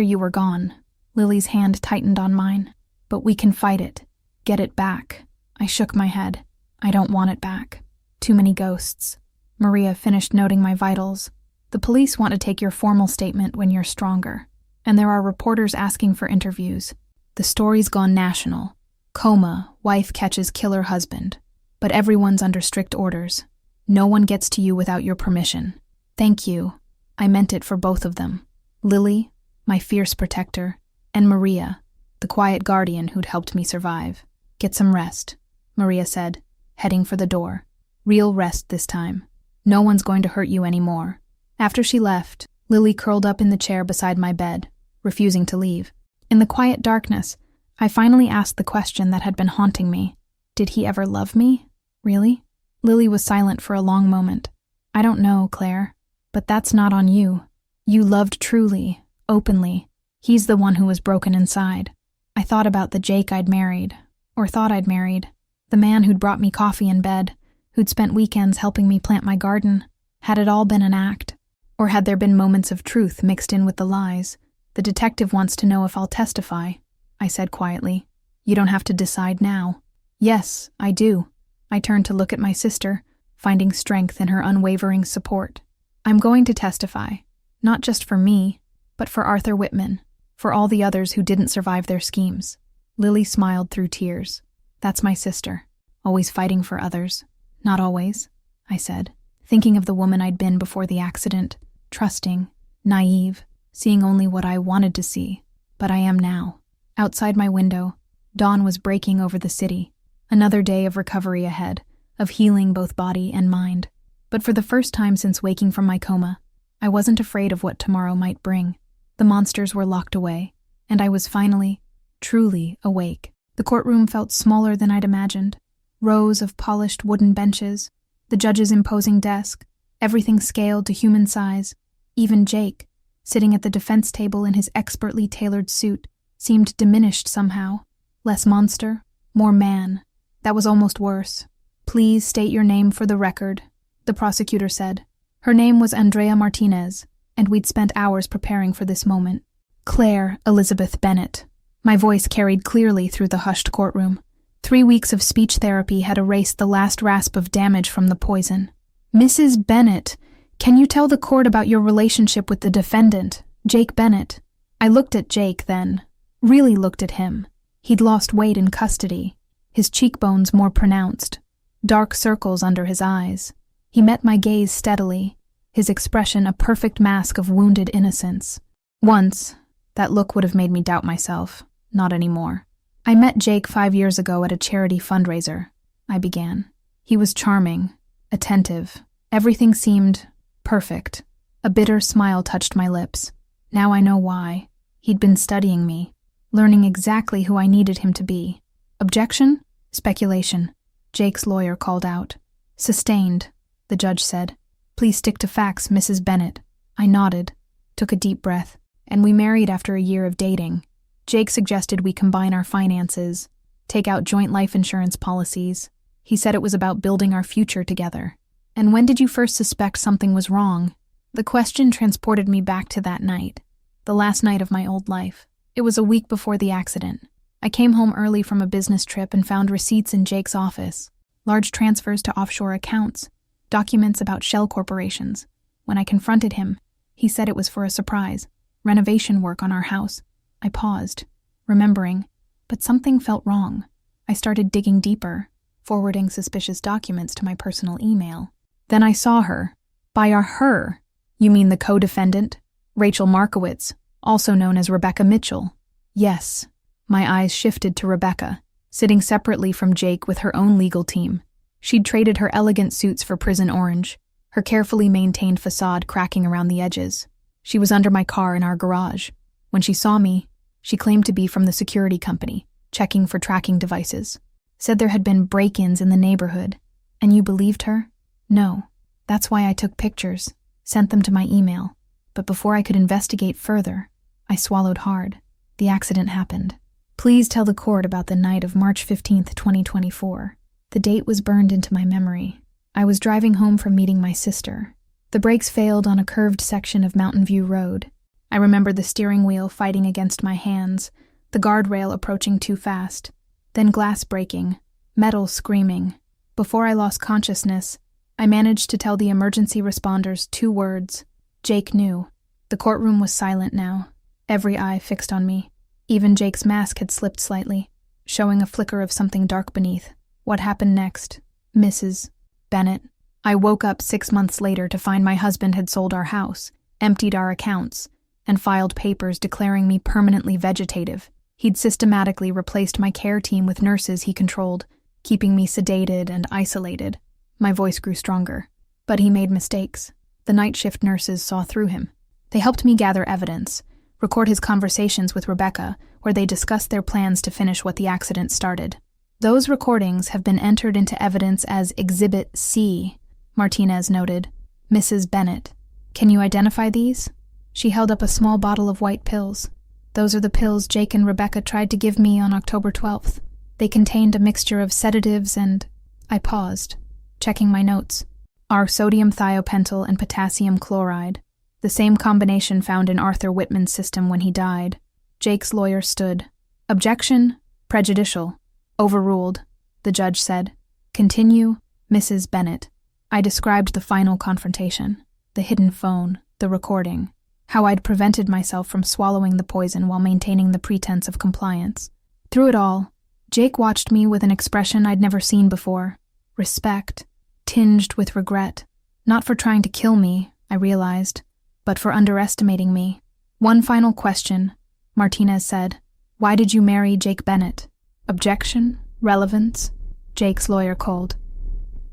you were gone. Lily's hand tightened on mine. But we can fight it. Get it back. I shook my head. I don't want it back. Too many ghosts. Maria finished noting my vitals. The police want to take your formal statement when you're stronger. And there are reporters asking for interviews. The story's gone national. Coma, wife catches killer husband. But everyone's under strict orders. No one gets to you without your permission. Thank you. I meant it for both of them. Lily, my fierce protector, and Maria, the quiet guardian who'd helped me survive. Get some rest, Maria said, heading for the door. Real rest this time. No one's going to hurt you anymore. After she left, Lily curled up in the chair beside my bed, refusing to leave. In the quiet darkness, I finally asked the question that had been haunting me. Did he ever love me? Really? Lily was silent for a long moment. I don't know, Claire, but that's not on you. You loved truly, openly. He's the one who was broken inside. I thought about the Jake I'd married, or thought I'd married. The man who'd brought me coffee in bed, who'd spent weekends helping me plant my garden. Had it all been an act? Or had there been moments of truth mixed in with the lies? The detective wants to know if I'll testify, I said quietly. You don't have to decide now. Yes, I do. I turned to look at my sister, finding strength in her unwavering support. I'm going to testify, not just for me, but for Arthur Whitman, for all the others who didn't survive their schemes. Lily smiled through tears. That's my sister, always fighting for others. Not always, I said, thinking of the woman I'd been before the accident, trusting, naive, seeing only what I wanted to see. But I am now. Outside my window, dawn was breaking over the city. Another day of recovery ahead, of healing both body and mind. But for the first time since waking from my coma, I wasn't afraid of what tomorrow might bring. The monsters were locked away, and I was finally, truly awake. The courtroom felt smaller than I'd imagined. Rows of polished wooden benches, the judge's imposing desk, everything scaled to human size. Even Jake, sitting at the defense table in his expertly tailored suit, seemed diminished somehow. Less monster, more man. That was almost worse. Please state your name for the record, the prosecutor said. Her name was Andrea Martinez, and we'd spent hours preparing for this moment. Claire Elizabeth Bennett. My voice carried clearly through the hushed courtroom. 3 weeks of speech therapy had erased the last rasp of damage from the poison. Mrs. Bennett, can you tell the court about your relationship with the defendant, Jake Bennett? I looked at Jake then, really looked at him. He'd lost weight in custody, his cheekbones more pronounced, dark circles under his eyes. He met my gaze steadily, his expression a perfect mask of wounded innocence. Once, that look would have made me doubt myself. Not anymore. I met Jake 5 years ago at a charity fundraiser, I began. He was charming, attentive. Everything seemed perfect. A bitter smile touched my lips. Now I know why. He'd been studying me, learning exactly who I needed him to be. Objection? Speculation. Jake's lawyer called out. Sustained, the judge said. Please stick to facts, Mrs. Bennett. I nodded, took a deep breath, and we married after a year of dating. Jake suggested we combine our finances, take out joint life insurance policies. He said it was about building our future together. And when did you first suspect something was wrong? The question transported me back to that night, the last night of my old life. It was a week before the accident. I came home early from a business trip and found receipts in Jake's office, large transfers to offshore accounts, documents about shell corporations. When I confronted him, he said it was for a surprise, renovation work on our house. I paused, remembering, but something felt wrong. I started digging deeper, forwarding suspicious documents to my personal email. Then I saw her. By a her, you mean the co-defendant, Rachel Markowitz, also known as Rebecca Mitchell? Yes. My eyes shifted to Rebecca, sitting separately from Jake with her own legal team. She'd traded her elegant suits for prison orange, her carefully maintained facade cracking around the edges. She was under my car in our garage. When she saw me, she claimed to be from the security company, checking for tracking devices. Said there had been break-ins in the neighborhood. And you believed her? No. That's why I took pictures, sent them to my email. But before I could investigate further, I swallowed hard. The accident happened. Please tell the court about the night of March 15th, 2024. The date was burned into my memory. I was driving home from meeting my sister. The brakes failed on a curved section of Mountain View Road. I remember the steering wheel fighting against my hands, the guardrail approaching too fast, then glass breaking, metal screaming. Before I lost consciousness, I managed to tell the emergency responders 2 words. Jake knew. The courtroom was silent now, every eye fixed on me. Even Jake's mask had slipped slightly, showing a flicker of something dark beneath. What happened next? Mrs. Bennett. I woke up 6 months later to find my husband had sold our house, emptied our accounts, and filed papers declaring me permanently vegetative. He'd systematically replaced my care team with nurses he controlled, keeping me sedated and isolated. My voice grew stronger. But he made mistakes. The night shift nurses saw through him. They helped me gather evidence, record his conversations with Rebecca, where they discussed their plans to finish what the accident started. Those recordings have been entered into evidence as Exhibit C, Martinez noted. Mrs. Bennett. Can you identify these? She held up a small bottle of white pills. Those are the pills Jake and Rebecca tried to give me on October 12th. They contained a mixture of sedatives and... I paused, checking my notes. Are sodium thiopental and potassium chloride, the same combination found in Arthur Whitman's system when he died. Jake's lawyer stood. Objection, prejudicial. Overruled, the judge said. Continue, Mrs. Bennett. I described the final confrontation, the hidden phone, the recording, how I'd prevented myself from swallowing the poison while maintaining the pretense of compliance. Through it all, Jake watched me with an expression I'd never seen before. Respect, tinged with regret. Not for trying to kill me, I realized, but for underestimating me. One final question, Martinez said. Why did you marry Jake Bennett? Objection? Relevance? Jake's lawyer called.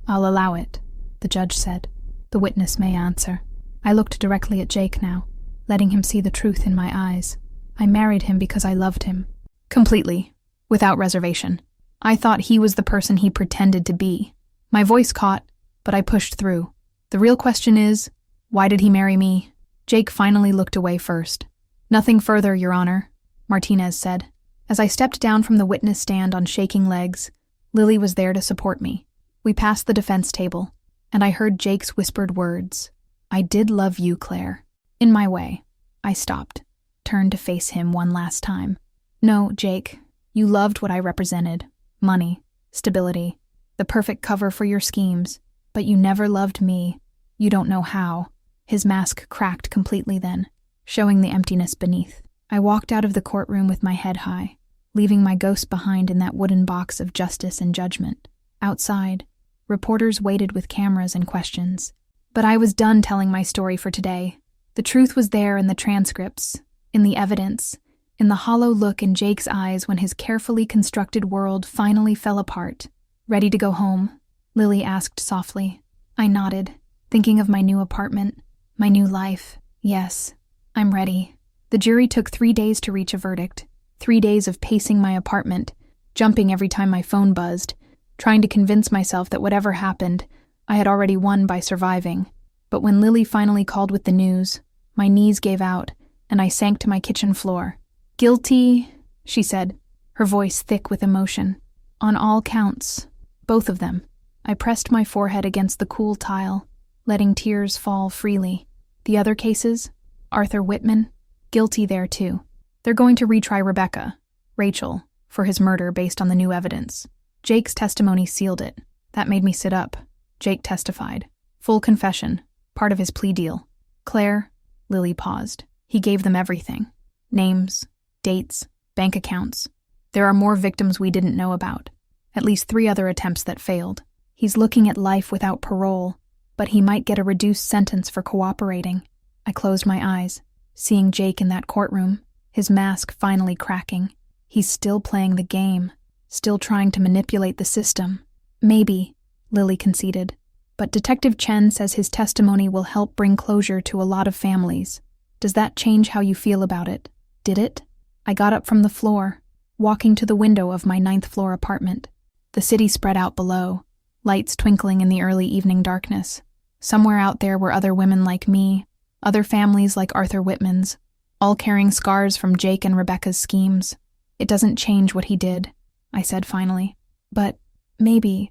I'll allow it, the judge said. The witness may answer. I looked directly at Jake now, letting him see the truth in my eyes. I married him because I loved him. Completely, without reservation. I thought he was the person he pretended to be. My voice caught, but I pushed through. The real question is, why did he marry me? Jake finally looked away first. Nothing further, Your Honor, Martinez said. As I stepped down from the witness stand on shaking legs, Lily was there to support me. We passed the defense table, and I heard Jake's whispered words. I did love you, Claire. In my way, I stopped, turned to face him one last time. No, Jake, you loved what I represented. Money, stability, the perfect cover for your schemes. But you never loved me. You don't know how. His mask cracked completely then, showing the emptiness beneath. I walked out of the courtroom with my head high, leaving my ghost behind in that wooden box of justice and judgment. Outside, reporters waited with cameras and questions. But I was done telling my story for today. The truth was there in the transcripts, in the evidence, in the hollow look in Jake's eyes when his carefully constructed world finally fell apart. Ready to go home? Lily asked softly. I nodded, thinking of my new apartment, my new life. Yes, I'm ready. The jury took 3 days to reach a verdict. 3 days of pacing my apartment, jumping every time my phone buzzed, trying to convince myself that whatever happened, I had already won by surviving. But when Lily finally called with the news, my knees gave out, and I sank to my kitchen floor. Guilty, she said, her voice thick with emotion. On all counts, both of them. I pressed my forehead against the cool tile, letting tears fall freely. The other cases? Arthur Whitman? Guilty there too. They're going to retry Rebecca, Rachel, for his murder based on the new evidence. Jake's testimony sealed it. That made me sit up. Jake testified. Full confession, part of his plea deal. Claire, Lily paused. He gave them everything. Names, dates, bank accounts. There are more victims we didn't know about. At least 3 other attempts that failed. He's looking at life without parole, but he might get a reduced sentence for cooperating. I closed my eyes, seeing Jake in that courtroom, his mask finally cracking. He's still playing the game, still trying to manipulate the system. Maybe, Lily conceded, but Detective Chen says his testimony will help bring closure to a lot of families. Does that change how you feel about it? Did it? I got up from the floor, walking to the window of my 9th floor apartment. The city spread out below, lights twinkling in the early evening darkness. Somewhere out there were other women like me, other families like Arthur Whitman's, all carrying scars from Jake and Rebecca's schemes. It doesn't change what he did, I said finally. But maybe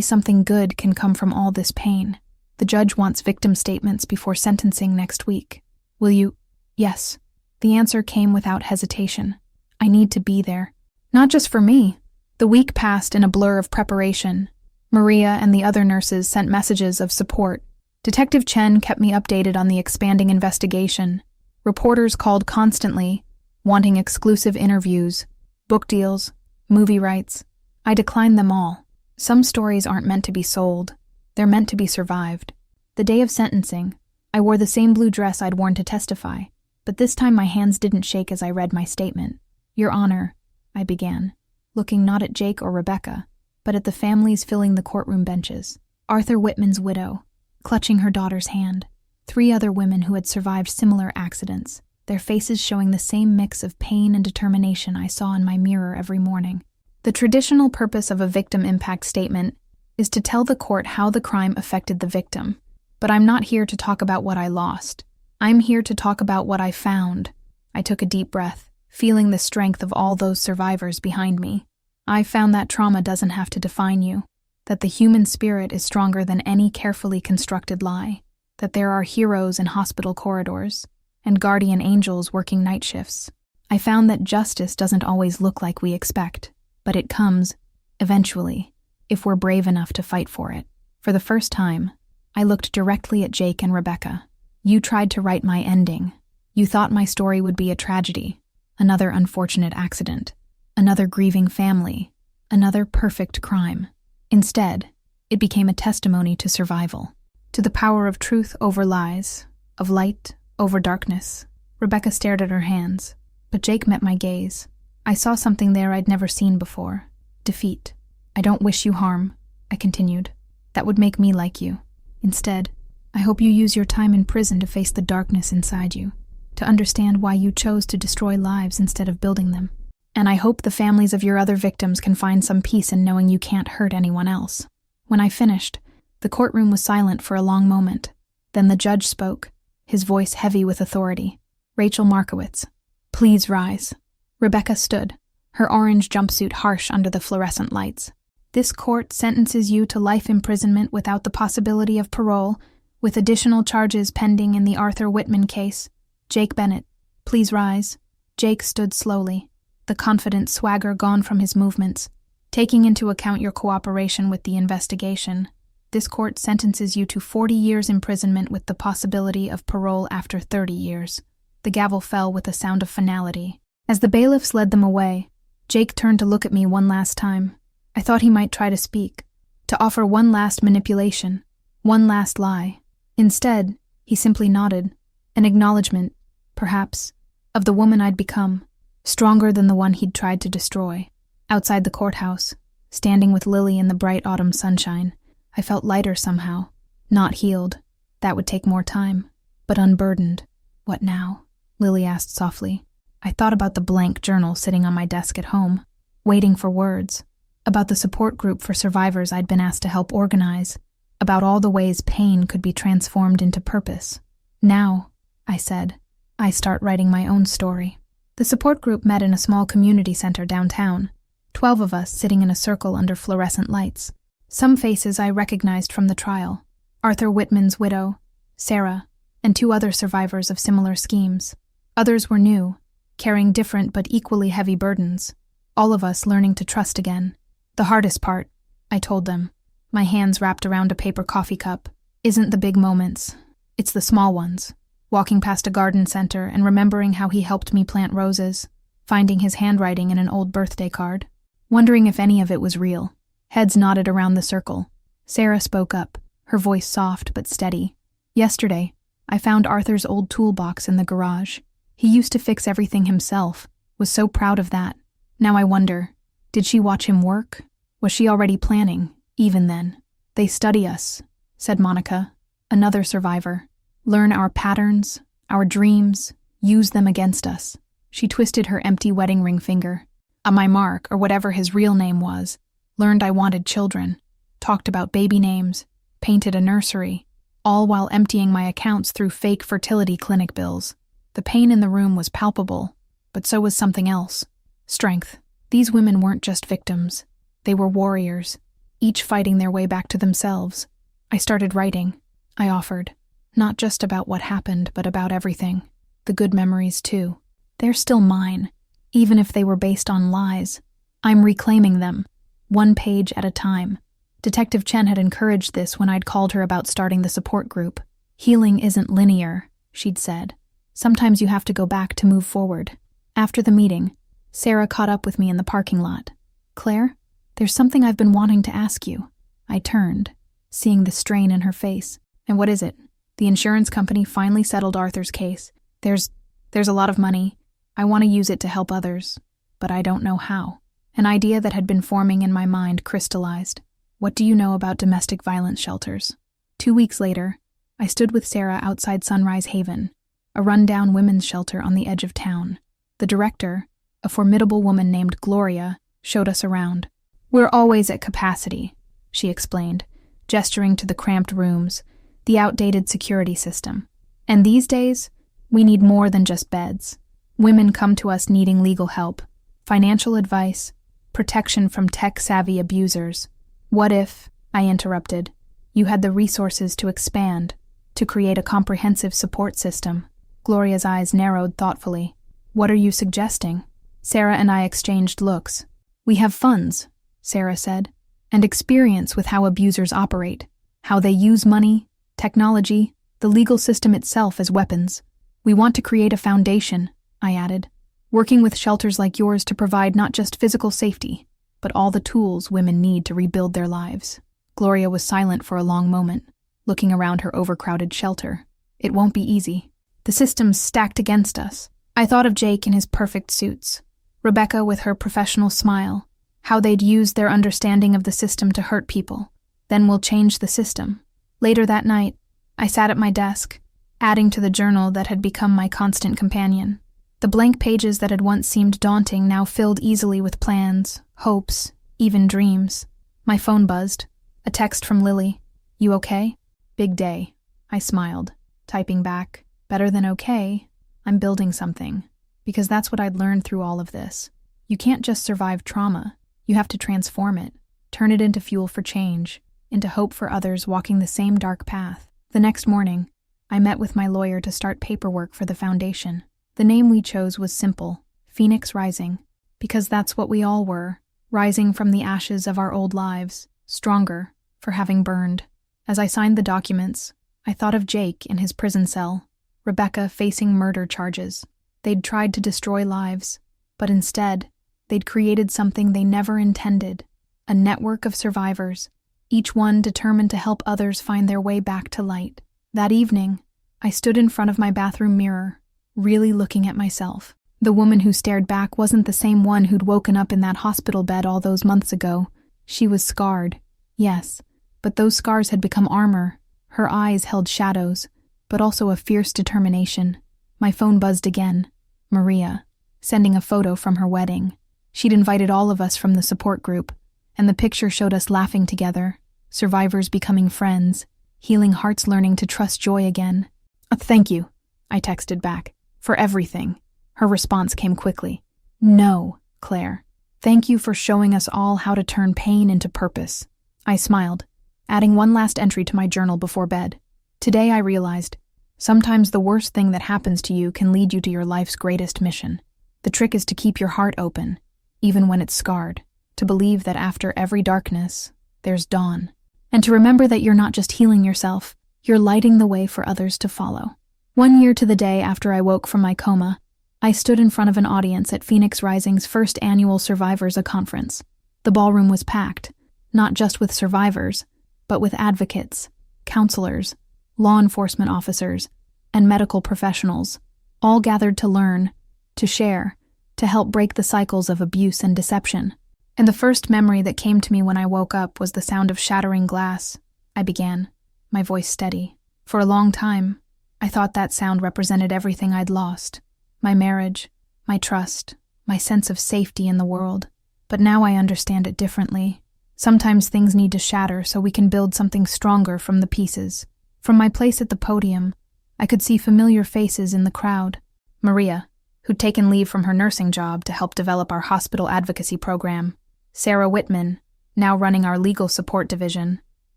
something good can come from all this pain. The judge wants victim statements before sentencing next week. Will you? Yes. The answer came without hesitation. I need to be there. Not just for me. The week passed in a blur of preparation. Maria and the other nurses sent messages of support. Detective Chen kept me updated on the expanding investigation. Reporters called constantly, wanting exclusive interviews, book deals, movie rights. I declined them all. Some stories aren't meant to be sold. They're meant to be survived. The day of sentencing, I wore the same blue dress I'd worn to testify, but this time my hands didn't shake as I read my statement. Your Honor, I began, looking not at Jake or Rebecca, but at the families filling the courtroom benches. Arthur Whitman's widow, clutching her daughter's hand. 3 other women who had survived similar accidents, their faces showing the same mix of pain and determination I saw in my mirror every morning. The traditional purpose of a victim impact statement is to tell the court how the crime affected the victim. But I'm not here to talk about what I lost. I'm here to talk about what I found. I took a deep breath, feeling the strength of all those survivors behind me. I found that trauma doesn't have to define you, that the human spirit is stronger than any carefully constructed lie, that there are heroes in hospital corridors and guardian angels working night shifts. I found that justice doesn't always look like we expect, but it comes, eventually, if we're brave enough to fight for it. For the first time, I looked directly at Jake and Rebecca. You tried to write my ending. You thought my story would be a tragedy, another unfortunate accident, another grieving family, another perfect crime. Instead, it became a testimony to survival, to the power of truth over lies, of light over darkness. Rebecca stared at her hands, but Jake met my gaze. I saw something there I'd never seen before. Defeat. I don't wish you harm, I continued. That would make me like you. Instead, I hope you use your time in prison to face the darkness inside you, to understand why you chose to destroy lives instead of building them. And I hope the families of your other victims can find some peace in knowing you can't hurt anyone else. When I finished, the courtroom was silent for a long moment. Then the judge spoke, his voice heavy with authority. Rachel Markowitz, please rise. Rebecca stood, her orange jumpsuit harsh under the fluorescent lights. This court sentences you to life imprisonment without the possibility of parole, with additional charges pending in the Arthur Whitman case. Jake Bennett, please rise. Jake stood slowly, the confident swagger gone from his movements. Taking into account your cooperation with the investigation, this court sentences you to 40 years imprisonment with the possibility of parole after 30 years. The gavel fell with a sound of finality. As the bailiffs led them away, Jake turned to look at me one last time. I thought he might try to speak, to offer one last manipulation, one last lie. Instead, he simply nodded, an acknowledgement, perhaps, of the woman I'd become, stronger than the one he'd tried to destroy. Outside the courthouse, standing with Lily in the bright autumn sunshine, I felt lighter somehow, not healed. That would take more time, but unburdened. What now? Lily asked softly. I thought about the blank journal sitting on my desk at home, waiting for words, about the support group for survivors I'd been asked to help organize, about all the ways pain could be transformed into purpose. Now, I said, I start writing my own story. The support group met in a small community center downtown, 12 of us sitting in a circle under fluorescent lights. Some faces I recognized from the trial, Arthur Whitman's widow, Sarah, and 2 other survivors of similar schemes. Others were new, carrying different but equally heavy burdens, all of us learning to trust again. The hardest part, I told them, my hands wrapped around a paper coffee cup, isn't the big moments, it's the small ones. Walking past a garden center and remembering how he helped me plant roses, finding his handwriting in an old birthday card, wondering if any of it was real. Heads nodded around the circle. Sarah spoke up, her voice soft but steady. Yesterday, I found Arthur's old toolbox in the garage. He used to fix everything himself, was so proud of that. Now I wonder, did she watch him work? Was she already planning, even then? They study us, said Monica, another survivor. Learn our patterns, our dreams, use them against us. She twisted her empty wedding ring finger. On my mark, or whatever his real name was, learned I wanted children, talked about baby names, painted a nursery, all while emptying my accounts through fake fertility clinic bills. The pain in the room was palpable, but so was something else. Strength. These women weren't just victims. They were warriors, each fighting their way back to themselves. I started writing, I offered. Not just about what happened, but about everything. The good memories, too. They're still mine, even if they were based on lies. I'm reclaiming them, one page at a time. Detective Chen had encouraged this when I'd called her about starting the support group. Healing isn't linear, she'd said. Sometimes you have to go back to move forward. After the meeting, Sarah caught up with me in the parking lot. Claire, there's something I've been wanting to ask you. I turned, seeing the strain in her face. And what is it? The insurance company finally settled Arthur's case. There's a lot of money. I want to use it to help others, but I don't know how. An idea that had been forming in my mind crystallized. What do you know about domestic violence shelters? 2 weeks later, I stood with Sarah outside Sunrise Haven, a rundown women's shelter on the edge of town. The director, a formidable woman named Gloria, showed us around. "We're always at capacity," she explained, gesturing to the cramped rooms, the outdated security system. "And these days, we need more than just beds. Women come to us needing legal help, financial advice, protection from tech-savvy abusers. What if," I interrupted, "you had the resources to expand, to create a comprehensive support system?" Gloria's eyes narrowed thoughtfully. "What are you suggesting?" Sarah and I exchanged looks. "We have funds," Sarah said, "and experience with how abusers operate, how they use money, technology, the legal system itself as weapons. We want to create a foundation," I added, "working with shelters like yours to provide not just physical safety, but all the tools women need to rebuild their lives." Gloria was silent for a long moment, looking around her overcrowded shelter. "It won't be easy. The system's stacked against us." I thought of Jake in his perfect suits, Rebecca with her professional smile, how they'd use their understanding of the system to hurt people. Then we'll change the system. Later that night, I sat at my desk, adding to the journal that had become my constant companion. The blank pages that had once seemed daunting now filled easily with plans, hopes, even dreams. My phone buzzed. A text from Lily. "You okay?" "Big day," I smiled, typing back. "Better than okay. I'm building something." Because that's what I'd learned through all of this. You can't just survive trauma. You have to transform it, turn it into fuel for change, into hope for others walking the same dark path. The next morning, I met with my lawyer to start paperwork for the foundation. The name we chose was simple, Phoenix Rising, because that's what we all were, rising from the ashes of our old lives, stronger for having burned. As I signed the documents, I thought of Jake in his prison cell, Rebecca facing murder charges. They'd tried to destroy lives, but instead, they'd created something they never intended, a network of survivors, each one determined to help others find their way back to light. That evening, I stood in front of my bathroom mirror, really looking at myself. The woman who stared back wasn't the same one who'd woken up in that hospital bed all those months ago. She was scarred, yes, but those scars had become armor. Her eyes held shadows, but also a fierce determination. My phone buzzed again. Maria, sending a photo from her wedding. She'd invited all of us from the support group, and the picture showed us laughing together, survivors becoming friends, healing hearts learning to trust joy again. "Thank you," I texted back, "for everything." Her response came quickly. "No, Claire. Thank you for showing us all how to turn pain into purpose." I smiled, adding one last entry to my journal before bed. Today I realized, sometimes the worst thing that happens to you can lead you to your life's greatest mission. The trick is to keep your heart open, even when it's scarred, to believe that after every darkness, there's dawn, and to remember that you're not just healing yourself, you're lighting the way for others to follow. 1 year to the day after I woke from my coma, I stood in front of an audience at Phoenix Rising's first annual Survivors Conference. The ballroom was packed, not just with survivors, but with advocates, counselors, law enforcement officers, and medical professionals, all gathered to learn, to share, to help break the cycles of abuse and deception. And the first memory that came to me when I woke up was the sound of shattering glass. I began, my voice steady. For a long time, I thought that sound represented everything I'd lost. My marriage, my trust, my sense of safety in the world. But now I understand it differently. Sometimes things need to shatter so we can build something stronger from the pieces. From my place at the podium, I could see familiar faces in the crowd. Maria, who'd taken leave from her nursing job to help develop our hospital advocacy program. Sarah Whitman, now running our legal support division.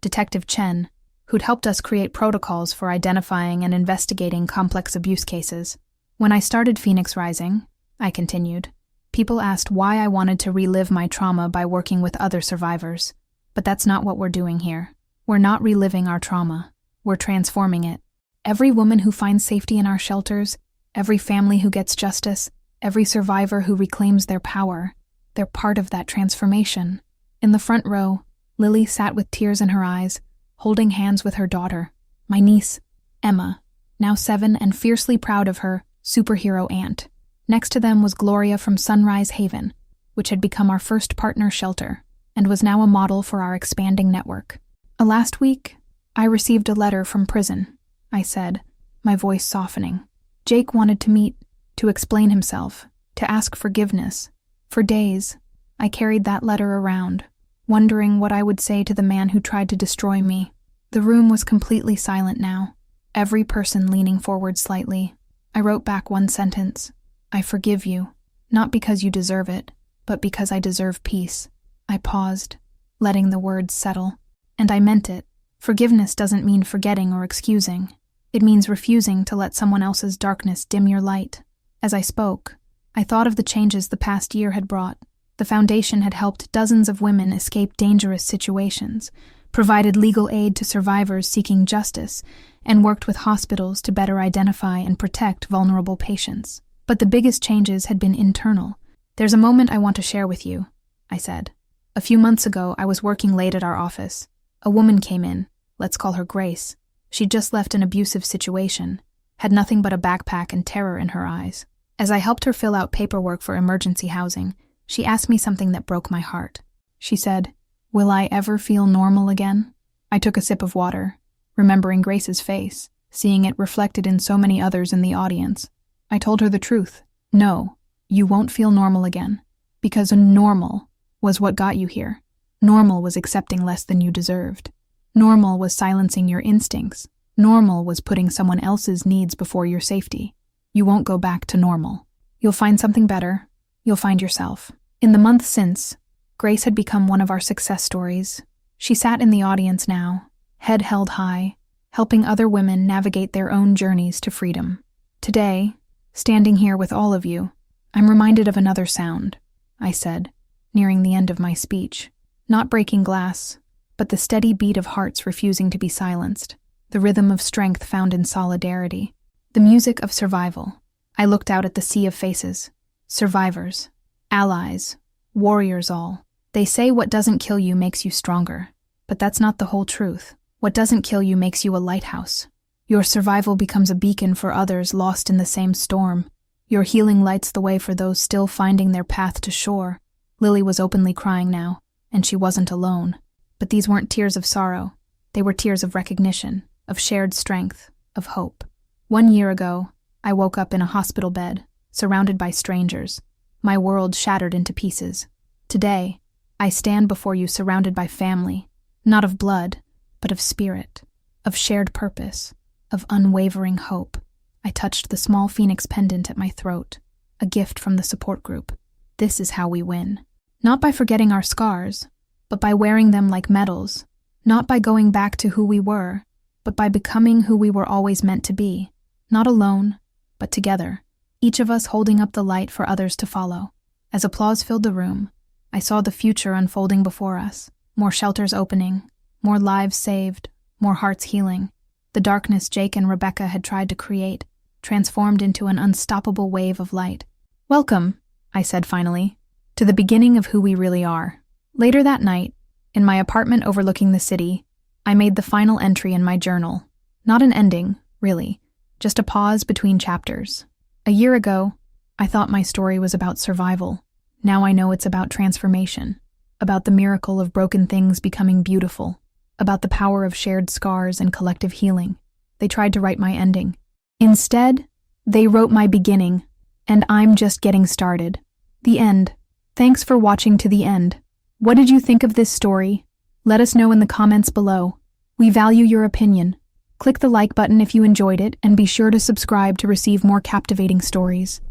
Detective Chen, who'd helped us create protocols for identifying and investigating complex abuse cases. When I started Phoenix Rising, I continued, people asked why I wanted to relive my trauma by working with other survivors. But that's not what we're doing here. We're not reliving our trauma. We're transforming it. Every woman who finds safety in our shelters, every family who gets justice, every survivor who reclaims their power, they're part of that transformation. In the front row, Lily sat with tears in her eyes, holding hands with her daughter, my niece, Emma, now 7 and fiercely proud of her superhero aunt. Next to them was Gloria from Sunrise Haven, which had become our first partner shelter, and was now a model for our expanding network. Last week, I received a letter from prison. I said, my voice softening. Jake wanted to meet, to explain himself, to ask forgiveness. For days, I carried that letter around, wondering what I would say to the man who tried to destroy me. The room was completely silent now, every person leaning forward slightly. I wrote back one sentence. I forgive you, not because you deserve it, but because I deserve peace. I paused, letting the words settle. And I meant it. Forgiveness doesn't mean forgetting or excusing. It means refusing to let someone else's darkness dim your light. As I spoke, I thought of the changes the past year had brought. The foundation had helped dozens of women escape dangerous situations, provided legal aid to survivors seeking justice, and worked with hospitals to better identify and protect vulnerable patients. But the biggest changes had been internal. There's a moment I want to share with you, I said. A few months ago, I was working late at our office. A woman came in, let's call her Grace. She'd just left an abusive situation, had nothing but a backpack and terror in her eyes. As I helped her fill out paperwork for emergency housing, she asked me something that broke my heart. She said, "Will I ever feel normal again?" I took a sip of water, remembering Grace's face, seeing it reflected in so many others in the audience. I told her the truth. No, you won't feel normal again. Because normal was what got you here. Normal was accepting less than you deserved. Normal was silencing your instincts. Normal was putting someone else's needs before your safety. You won't go back to normal. You'll find something better. You'll find yourself. In the month since, Grace had become one of our success stories. She sat in the audience now, head held high, helping other women navigate their own journeys to freedom. Today, standing here with all of you, I'm reminded of another sound, I said, nearing the end of my speech. Not breaking glass, but the steady beat of hearts refusing to be silenced, the rhythm of strength found in solidarity, the music of survival. I looked out at the sea of faces. Survivors, allies, warriors all. They say what doesn't kill you makes you stronger, but that's not the whole truth. What doesn't kill you makes you a lighthouse. Your survival becomes a beacon for others lost in the same storm. Your healing lights the way for those still finding their path to shore. Lily was openly crying now, and she wasn't alone. But these weren't tears of sorrow. They were tears of recognition, of shared strength, of hope. 1 year ago, I woke up in a hospital bed, surrounded by strangers, my world shattered into pieces. Today, I stand before you surrounded by family, not of blood, but of spirit, of shared purpose, of unwavering hope. I touched the small phoenix pendant at my throat, a gift from the support group. This is how we win. Not by forgetting our scars, but by wearing them like medals. Not by going back to who we were, but by becoming who we were always meant to be. Not alone, but together, each of us holding up the light for others to follow. As applause filled the room, I saw the future unfolding before us. More shelters opening, more lives saved, more hearts healing. The darkness Jake and Rebecca had tried to create, transformed into an unstoppable wave of light. "Welcome," I said finally, "to the beginning of who we really are." Later that night, in my apartment overlooking the city, I made the final entry in my journal. Not an ending, really, just a pause between chapters. A year ago, I thought my story was about survival. Now I know it's about transformation, about the miracle of broken things becoming beautiful, about the power of shared scars and collective healing. They tried to write my ending. Instead, they wrote my beginning, and I'm just getting started. The end. Thanks for watching to the end. What did you think of this story? Let us know in the comments below. We value your opinion. Click the like button if you enjoyed it, and be sure to subscribe to receive more captivating stories.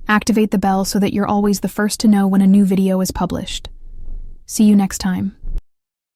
Activate the bell so that you're always the first to know when a new video is published. See you next time.